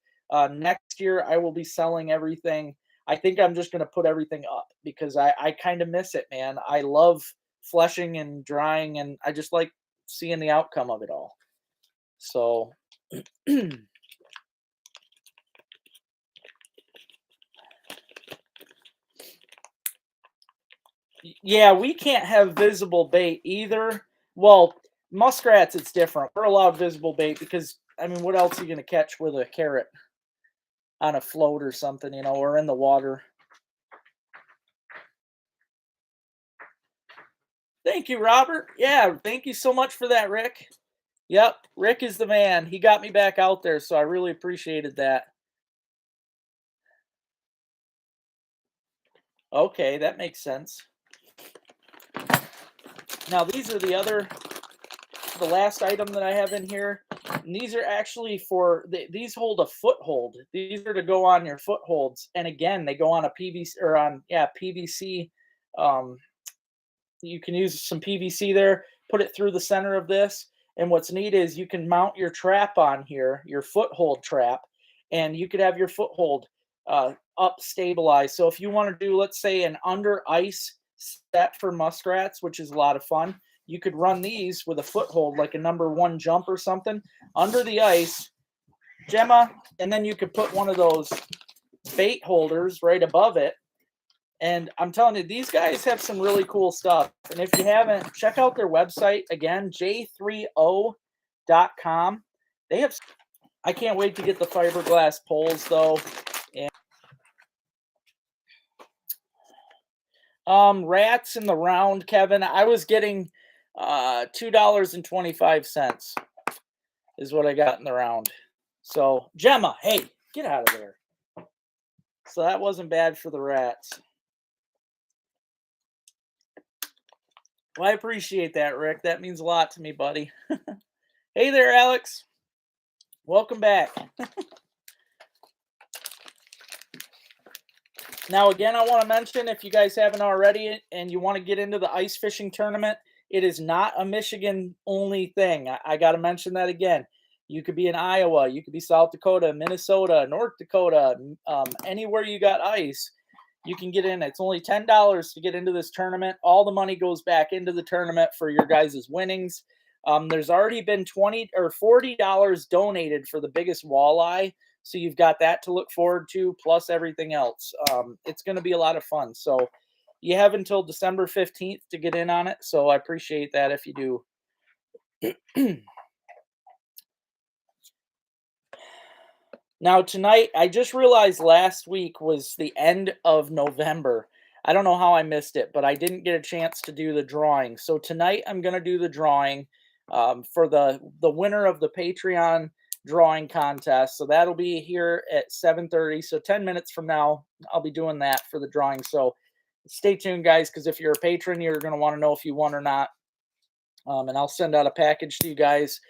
Next year I will be selling everything. I think I'm just going to put everything up because I kind of miss it, man. I love fleshing and drying, and I just like seeing the outcome of it all. So yeah, we can't have visible bait either. Well, muskrats, it's different. We're allowed visible bait because, I mean, what else are you going to catch with a carrot on a float or something, or in the water? Thank you, Robert. Yeah, thank you so much for that, Rick. Yep, Rick is the man. He got me back out there, so I really appreciated that. Okay, that makes sense. Now, these are the last item that I have in here. And these are actually these hold a foothold. These are to go on your footholds. And again, they go on a PVC or on, yeah, PVC. Um, you can use some PVC there, put it through the center of this. And what's neat is you can mount your trap on here, your foothold trap, and you could have your foothold up stabilized. So if you want to do, let's say, an under ice set for muskrats, which is a lot of fun, you could run these with a foothold, like a number one jump or something, under the ice, Gemma, and then you could put one of those bait holders right above it. And I'm telling you, these guys have some really cool stuff. And if you haven't, check out their website again, j3o.com. They have, I can't wait to get the fiberglass poles though. And rats in the round, Kevin. I was getting $2.25 is what I got in the round. So Gemma, hey, get out of there. So that wasn't bad for the rats. Well, I appreciate that, Rick. That means a lot to me, buddy. Hey there, Alex. Welcome back. Now, again, I want to mention, if you guys haven't already and you want to get into the ice fishing tournament, it is not a Michigan only thing. I got to mention that again. You could be in Iowa, you could be South Dakota, Minnesota, North Dakota, anywhere you got ice, you can get in. It's only $10 to get into this tournament. All the money goes back into the tournament for your guys' winnings. There's already been $20 or $40 donated for the biggest walleye. So you've got that to look forward to, plus everything else. It's going to be a lot of fun. So you have until December 15th to get in on it. So I appreciate that if you do. Now, tonight, I just realized last week was the end of November. I don't know how I missed it, but I didn't get a chance to do the drawing. So tonight, I'm going to do the drawing for the winner of the Patreon drawing contest. So that'll be here at 7:30. So 10 minutes from now, I'll be doing that for the drawing. So stay tuned, guys, because if you're a patron, you're going to want to know if you won or not. And I'll send out a package to you guys.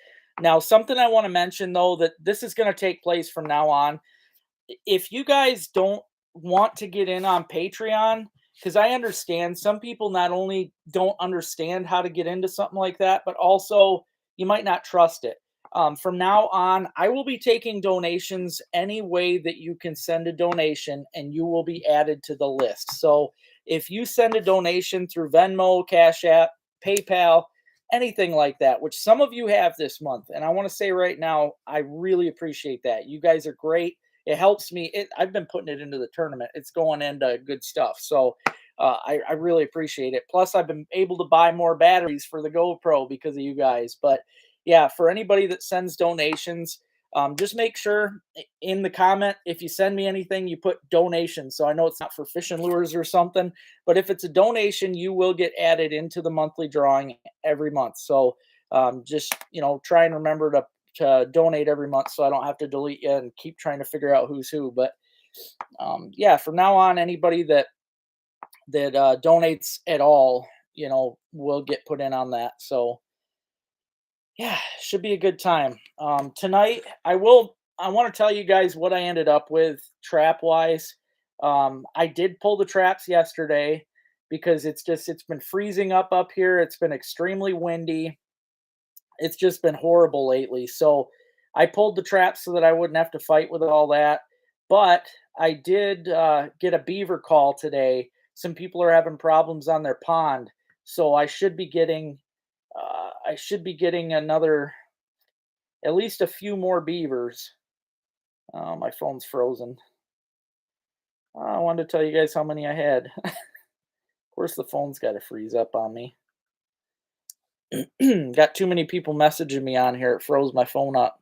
Now, something I want to mention, though, that this is going to take place from now on. If you guys don't want to get in on Patreon, because I understand some people not only don't understand how to get into something like that, but also you might not trust it. From now on, I will be taking donations any way that you can send a donation, and you will be added to the list. So if you send a donation through Venmo, Cash App, PayPal, anything like that, which some of you have this month, and I want to say right now, I really appreciate that. You guys are great. It helps me. I've been putting it into the tournament. It's going into good stuff. So I really appreciate it. Plus, I've been able to buy more batteries for the GoPro because of you guys. But yeah, for anybody that sends donations, just make sure in the comment, if you send me anything, you put donation. So I know it's not for fishing lures or something, but if it's a donation, you will get added into the monthly drawing every month. So just, try and remember to donate every month so I don't have to delete you and keep trying to figure out who's who. But yeah, from now on, anybody that donates at all, will get put in on that. So yeah, should be a good time. Tonight, I want to tell you guys what I ended up with trap wise. I did pull the traps yesterday because it's been freezing up here. It's been extremely windy. It's just been horrible lately. So I pulled the traps so that I wouldn't have to fight with all that. But I did get a beaver call today. Some people are having problems on their pond. So I should be getting another, at least a few more beavers. Oh, my phone's frozen. I wanted to tell you guys how many I had. Of course, the phone's got to freeze up on me. Got too many people messaging me on here. It froze my phone up.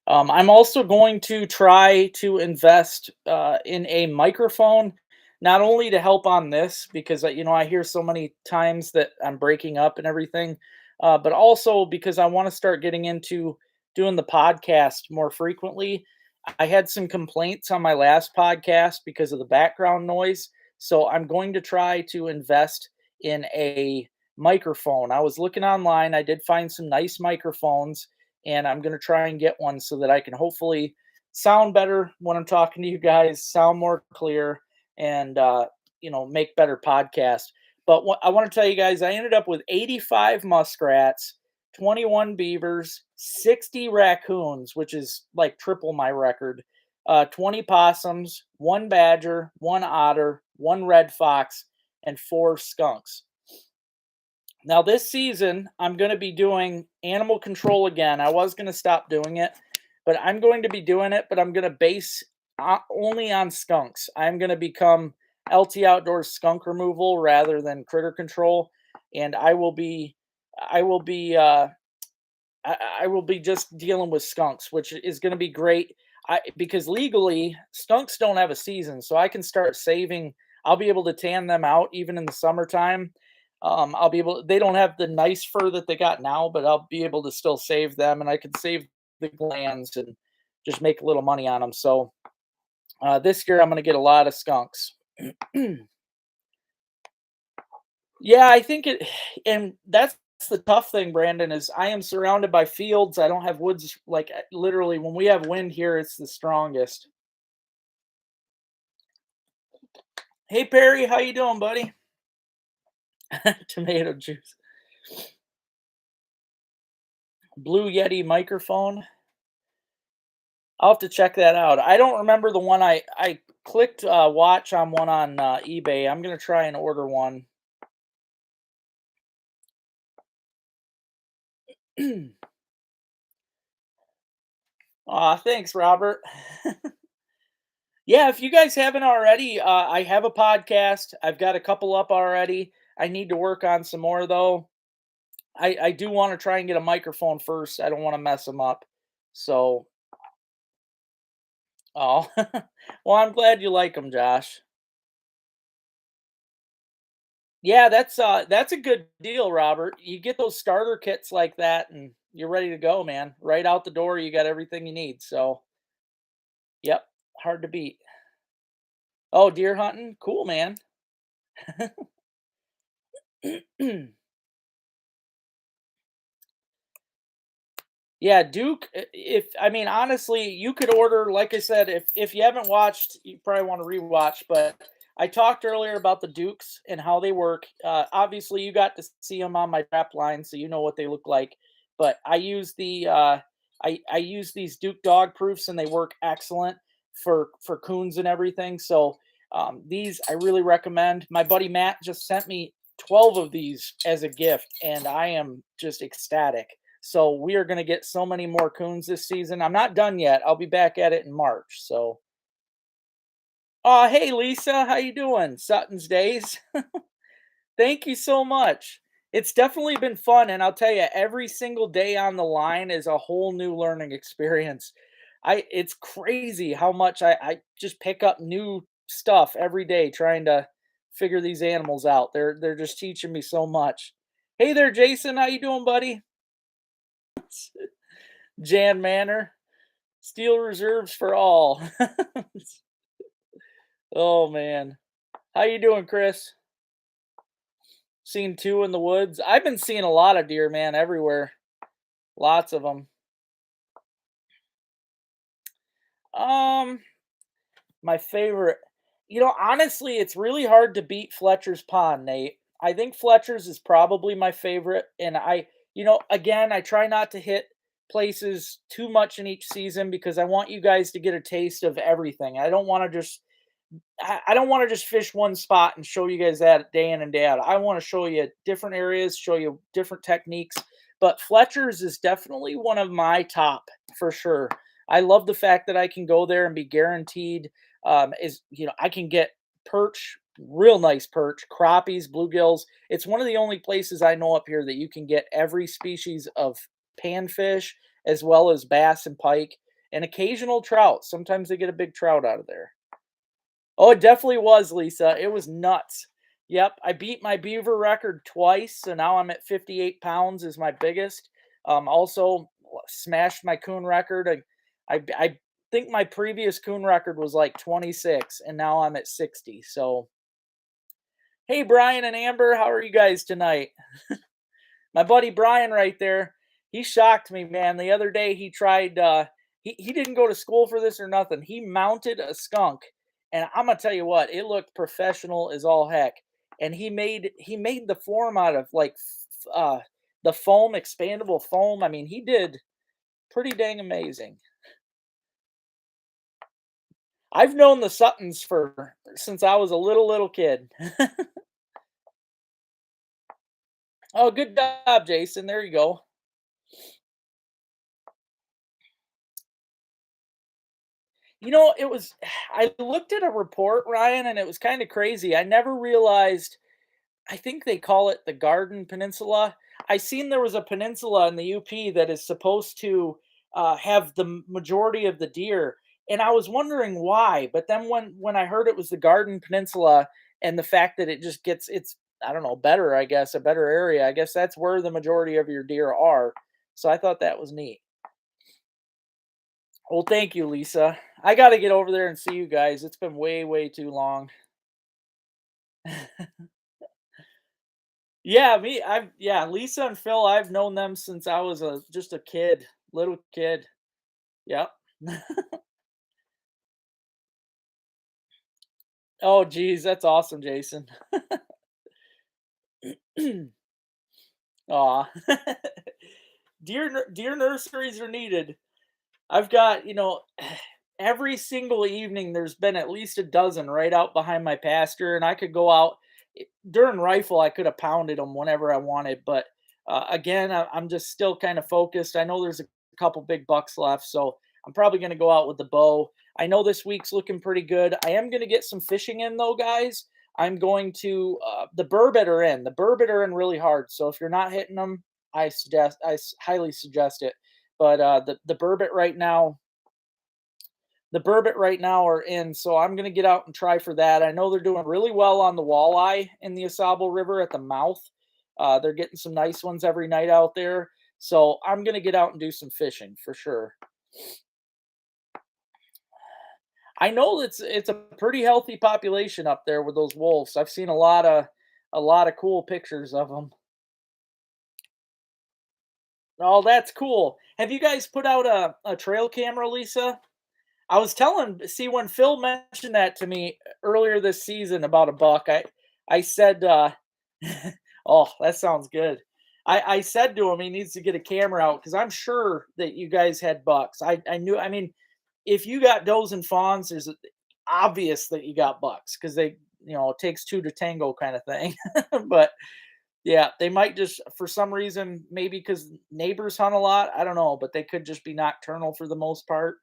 I'm also going to try to invest in a microphone, not only to help on this, because I hear so many times that I'm breaking up and everything, but also because I want to start getting into doing the podcast more frequently. I had some complaints on my last podcast because of the background noise, so I'm going to try to invest in a microphone. I was looking online. I did find some nice microphones, and I'm going to try and get one so that I can hopefully sound better when I'm talking to you guys, sound more clear, and make better podcasts. But what I want to tell you guys, I ended up with 85 muskrats, 21 beavers, 60 raccoons, which is like triple my record, 20 possums, one badger, one otter, one red fox, and 4 skunks. Now this season, I'm going to be doing animal control again. I was going to stop doing it, but I'm going to be doing it, but I'm going to base only on skunks. I'm going to become LT Outdoors skunk removal rather than critter control, and I will be I will be just dealing with skunks, which is going to be great. Because legally skunks don't have a season, so I can start saving. I'll be able to tan them out even in the summertime. I'll be able. They don't have the nice fur that they got now, but I'll be able to still save them, and I can save the glands and just make a little money on them. So this year I'm going to get a lot of skunks. Yeah, I think it, and that's the tough thing, Brandon, is I am surrounded by fields. I don't have woods. Like literally, when we have wind here, it's the strongest. Hey Perry, how you doing, buddy? Tomato juice. Blue Yeti microphone. I'll have to check that out. I don't remember the one I clicked watch on one on eBay. I'm gonna try and order one. Aw, thanks, Robert. Yeah, if you guys haven't already, I have a podcast. I've got a couple up already. I need to work on some more though. I do want to try and get a microphone first. I don't want to mess them up. So, oh, well, I'm glad you like them, Josh. Yeah, that's a good deal, Robert. You get those starter kits like that, and you're ready to go, man. Right out the door, you got everything you need. So, yep, hard to beat. Oh, deer hunting, cool, man. Yeah, Duke, if I mean honestly, you could order like I said if you haven't watched, you probably want to rewatch, but I talked earlier about the Dukes and how they work. Obviously you got to see them on my trap line so you know what they look like, but I use I use these Duke dog proofs and they work excellent for coons and everything. So these I really recommend. My buddy Matt just sent me 12 of these as a gift and I am just ecstatic. So we are going to get so many more coons this season. I'm not done yet. I'll be back at it in March. So, hey Lisa, how you doing? Sutton's Days. Thank you so much. It's definitely been fun, and I'll tell you, every single day on the line is a whole new learning experience. It's crazy how much I just pick up new stuff every day trying to figure these animals out. They're just teaching me so much. Hey there, Jason. How you doing, buddy? Jan Manor. Steel reserves for all. Oh man. How you doing, Chris? Seen two in the woods? I've been seeing a lot of deer, man, everywhere. Lots of them. Um, my favorite. Honestly, it's really hard to beat Fletcher's Pond, Nate. I think Fletcher's is probably my favorite, and again, I try not to hit places too much in each season because I want you guys to get a taste of everything. I don't want to just fish one spot and show you guys that day in and day out. I want to show you different areas, show you different techniques. But Fletcher's is definitely one of my top for sure. I love the fact that I can go there and be guaranteed. I can get perch, real nice perch, crappies, bluegills. It's one of the only places I know up here that you can get every species of panfish as well as bass and pike and occasional trout. Sometimes they get a big trout out of there. Oh, it definitely was, Lisa. It was nuts. Yep, I beat my beaver record twice, so now I'm at 58 pounds is my biggest. Also smashed my coon record. I think my previous coon record was like 26, and now I'm at 60. So, hey, Brian and Amber, how are you guys tonight? My buddy Brian right there, he shocked me, man. The other day he tried he didn't go to school for this or nothing. He mounted a skunk. And I'm gonna tell you what, it looked professional as all heck. And he made the form out of like the foam, expandable foam. I mean, he did pretty dang amazing. I've known the Suttons for since I was a little kid. Oh, good job, Jason. There you go. It was I looked at a report, Ryan, and it was kind of crazy. I never realized I think they call it the Garden Peninsula. I seen there was a peninsula in the UP that is supposed to have the majority of the deer, and I was wondering why. But then when I heard it was the Garden Peninsula and the fact that it just gets it's I don't know better, I guess a better area. I guess that's where the majority of your deer are. So I thought that was neat. Well, thank you, Lisa. I got to get over there and see you guys. It's been way too long. Yeah, Lisa and Phil, I've known them since I was just a kid, little kid. Yep. Oh, geez, that's awesome, Jason. Aw. Deer nurseries are needed. I've got, every single evening there's been at least a dozen right out behind my pasture, and I could go out during rifle. I could have pounded them whenever I wanted, but again, I'm just still kind of focused. I know there's a couple big bucks left, so I'm probably going to go out with the bow. I know this week's looking pretty good. I am going to get some fishing in though, guys. I'm going to the burbot are in. The burbot are in really hard. So if you're not hitting them, highly suggest it. But the burbot right now, are in, so I'm gonna get out and try for that. I know they're doing really well on the walleye in the Asable River at the mouth. They're getting some nice ones every night out there. So I'm gonna get out and do some fishing for sure. I know it's a pretty healthy population up there with those wolves. I've seen a lot of cool pictures of them. Oh, that's cool. Have you guys put out a trail camera, Lisa? I was telling see, when Phil mentioned that to me earlier this season about a buck, I said, "Oh, that sounds good." I said to him he needs to get a camera out because I'm sure that you guys had bucks. I knew. I mean, if you got does and fawns, there's obvious that you got bucks because they, it takes two to tango kind of thing. But yeah, they might just for some reason, maybe because neighbors hunt a lot. I don't know, but they could just be nocturnal for the most part.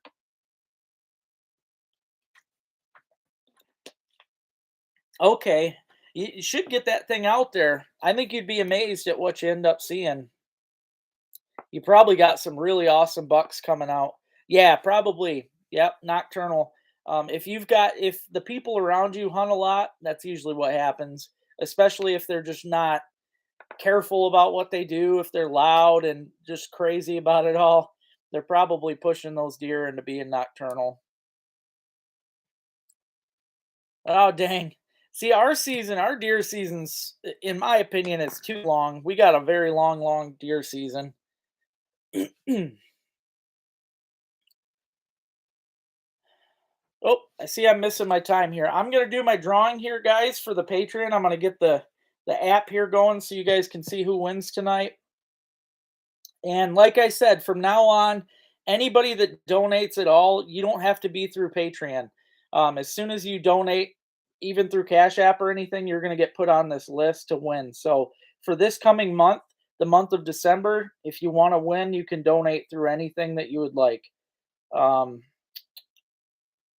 Okay. You should get that thing out there. I think you'd be amazed at what you end up seeing. You probably got some really awesome bucks coming out. Yeah, probably. Yep, nocturnal. If the people around you hunt a lot, that's usually what happens, especially if they're just not careful about what they do, if they're loud and just crazy about it all, they're probably pushing those deer into being nocturnal. Oh, dang. See, our deer season's, in my opinion, it's too long. We got a very long deer season. Oh, I see I'm missing my time here. I'm gonna do my drawing here, guys, for the Patreon. I'm gonna get the app here going so you guys can see who wins tonight. And like I said, from now on, anybody that donates at all, you don't have to be through Patreon. As soon as you donate, even through Cash App or anything, you're going to get put on this list to win. So for this coming month, the month of December, if you want to win, you can donate through anything that you would like. Um,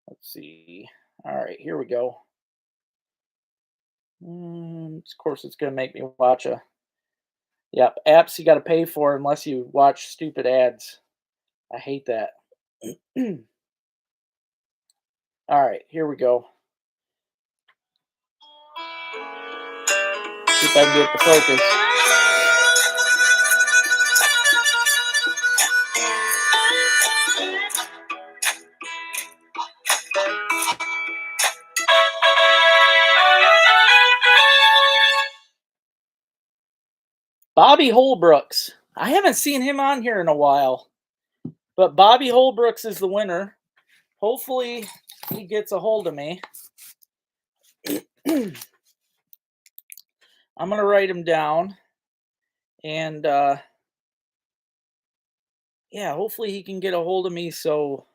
let's see. All right, here we go. Of course, it's going to make me watch a. Yep, apps you got to pay for unless you watch stupid ads. I hate that. All right, here we go. See if I can get the focus. Bobby Holbrooks. I haven't seen him on here in a while, but Bobby Holbrooks is the winner. Hopefully, he gets a hold of me. I'm gonna write him down, and yeah, hopefully he can get a hold of me so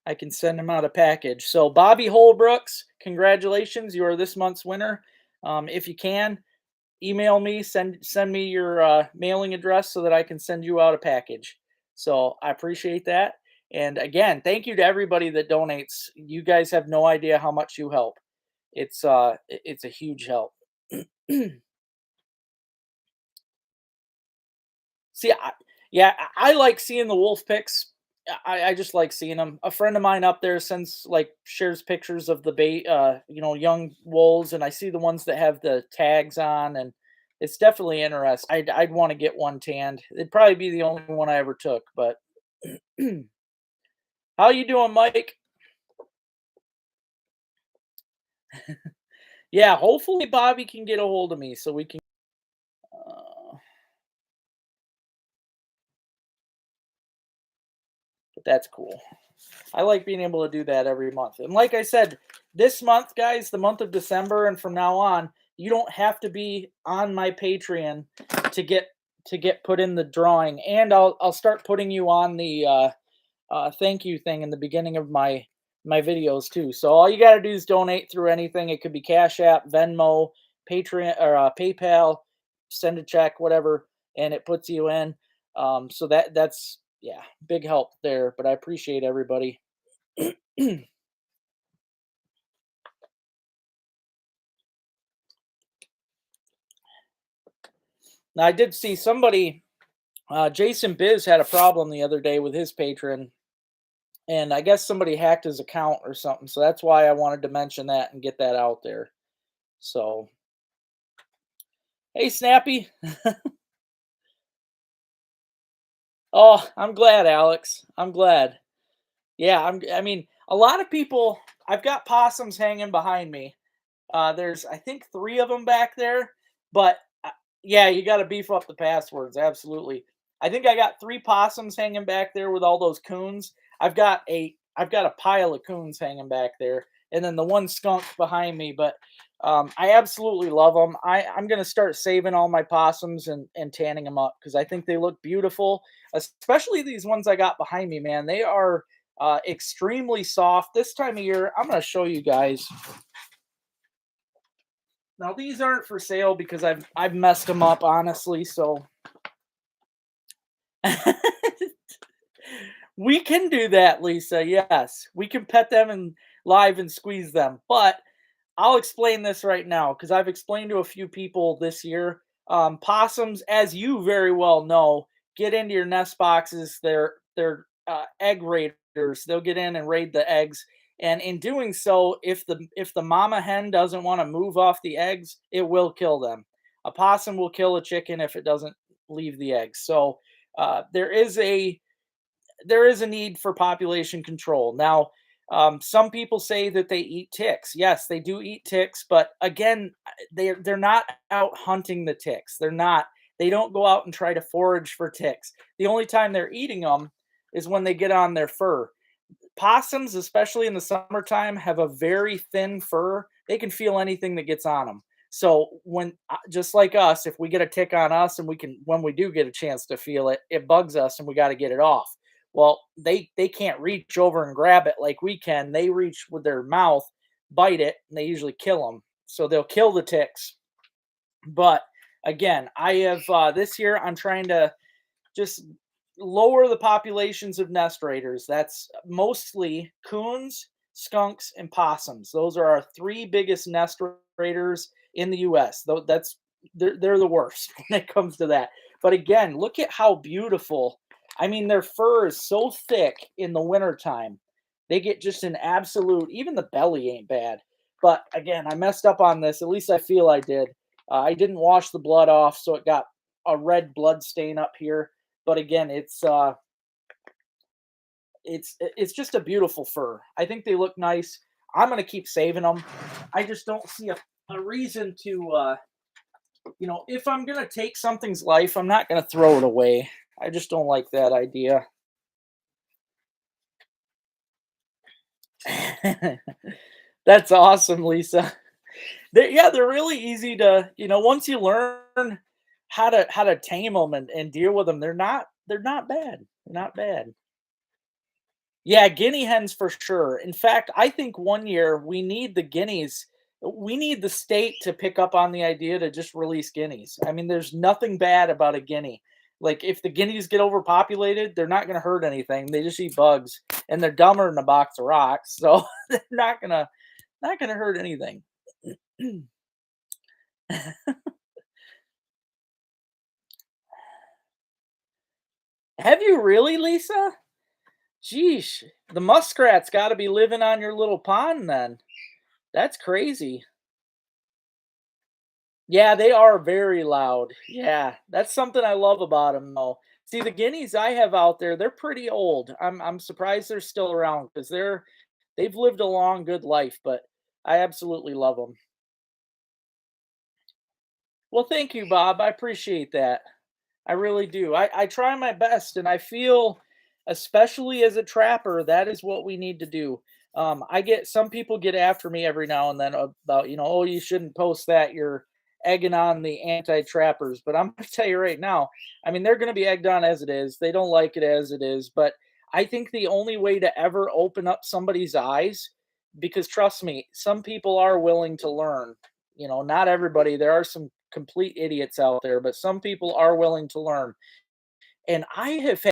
I can send him out a package. So, Bobby Holbrooks, congratulations! You are this month's winner. If you can, email me, send me your mailing address so that I can send you out a package. So I appreciate that. And again, thank you to everybody that donates. You guys have no idea how much you help. It's a huge help. See, yeah, I like seeing the wolf pics. I just like seeing them. A friend of mine up there sends like shares pictures of the young wolves, and I see the ones that have the tags on, and it's definitely interesting. I'd want to get one tanned. It'd probably be the only one I ever took. But how you doing, Mike? Yeah, hopefully Bobby can get a hold of me so we can. Uh, but that's cool. I like being able to do that every month. And like I said, this month, guys, the month of December and from now on, you don't have to be on my Patreon to get put in the drawing. And I'll start putting you on the thank you thing in the beginning of my videos too. So all you got to do is donate through anything. It could be Cash App, Venmo, Patreon, or PayPal. Send a check, whatever, and it puts you in. So that's yeah, big help there. But I appreciate everybody. Now I did see somebody, Jason Biz had a problem the other day with his patron, and I guess somebody hacked his account or something. So that's why I wanted to mention that and get that out there. So hey, Snappy. Oh, I'm glad, Alex. I'm glad. Yeah, I mean, a lot of people. I've got possums hanging behind me. There's, I think, three of them back there. But yeah, you got to beef up the passwords. Absolutely. I think I got three possums hanging back there with all those coons. I've got a pile of coons hanging back there, and then the one skunk behind me. But I absolutely love them. I'm gonna start saving all my possums and tanning them up because I think they look beautiful. Especially these ones I got behind me, man. They are extremely soft. This time of year, I'm gonna show you guys. Now these aren't for sale because I've messed them up honestly, so we can do that, Lisa. Yes. We can pet them and live and squeeze them. But I'll explain this right now because I've explained to a few people this year. Possums, as you very well know, get into your nest boxes. They're egg raiders. They'll get in and raid the eggs. And in doing so, if the mama hen doesn't want to move off the eggs, it will kill them. A possum will kill a chicken if it doesn't leave the eggs. So there is a need for population control. Now, some people say that they eat ticks. Yes, they do eat ticks, but again, they're not out hunting the ticks. They're not. They don't go out and try to forage for ticks. The only time they're eating them is when they get on their fur. Possums, especially in the summertime, have a very thin fur. They can feel anything that gets on them. So when just like us, if we get a tick on us and we can when we do get a chance to feel it, it bugs us and we got to get it off. Well, they can't reach over and grab it like we can. They reach with their mouth, bite it, and they usually kill them. So they'll kill the ticks. But again, I have this year I'm trying to just lower the populations of nest raiders. That's mostly coons, skunks, and possums. Those are our three biggest nest raiders in the U.S. Though they're the worst when it comes to that. But again, look at how beautiful. I mean, their fur is so thick in the wintertime. They get just an absolute. Even the belly ain't bad. But again, I messed up on this. At least I feel I did. I didn't wash the blood off, so it got a red blood stain up here. But again, it's just a beautiful fur. I think they look nice. I'm gonna keep saving them. I just don't see a reason to if I'm gonna take something's life, I'm not gonna throw it away. I just don't like that idea. That's awesome, Lisa. They're really easy to once you learn how to tame them and deal with them, they're not bad. They're not bad. Yeah, guinea hens for sure. In fact, I think one year we need the guineas We need the state to pick up on the idea to just release guineas. I mean, there's nothing bad about a guinea. Like if the guineas get overpopulated, they're not going to hurt anything. They just eat bugs, and they're dumber than a box of rocks, so they're not gonna hurt anything. Have you really, Lisa? Jeesh, the muskrats got to be living on your little pond then. That's crazy. Yeah, they are very loud. Yeah, that's something I love about them, though. See, the guineas I have out there, they're pretty old. I'm surprised they're still around because they've lived a long, good life. But I absolutely love them. Well, thank you, Bob. I appreciate that. I really do. I try my best, and I feel, especially as a trapper, that is what we need to do. I get some people get after me every now and then about, oh, you shouldn't post that. You're egging on the anti-trappers. But I'm going to tell you right now, I mean, they're going to be egged on as it is. They don't like it as it is. But I think the only way to ever open up somebody's eyes, because trust me, some people are willing to learn. Not everybody. There are some complete idiots out there, but some people are willing to learn. And I have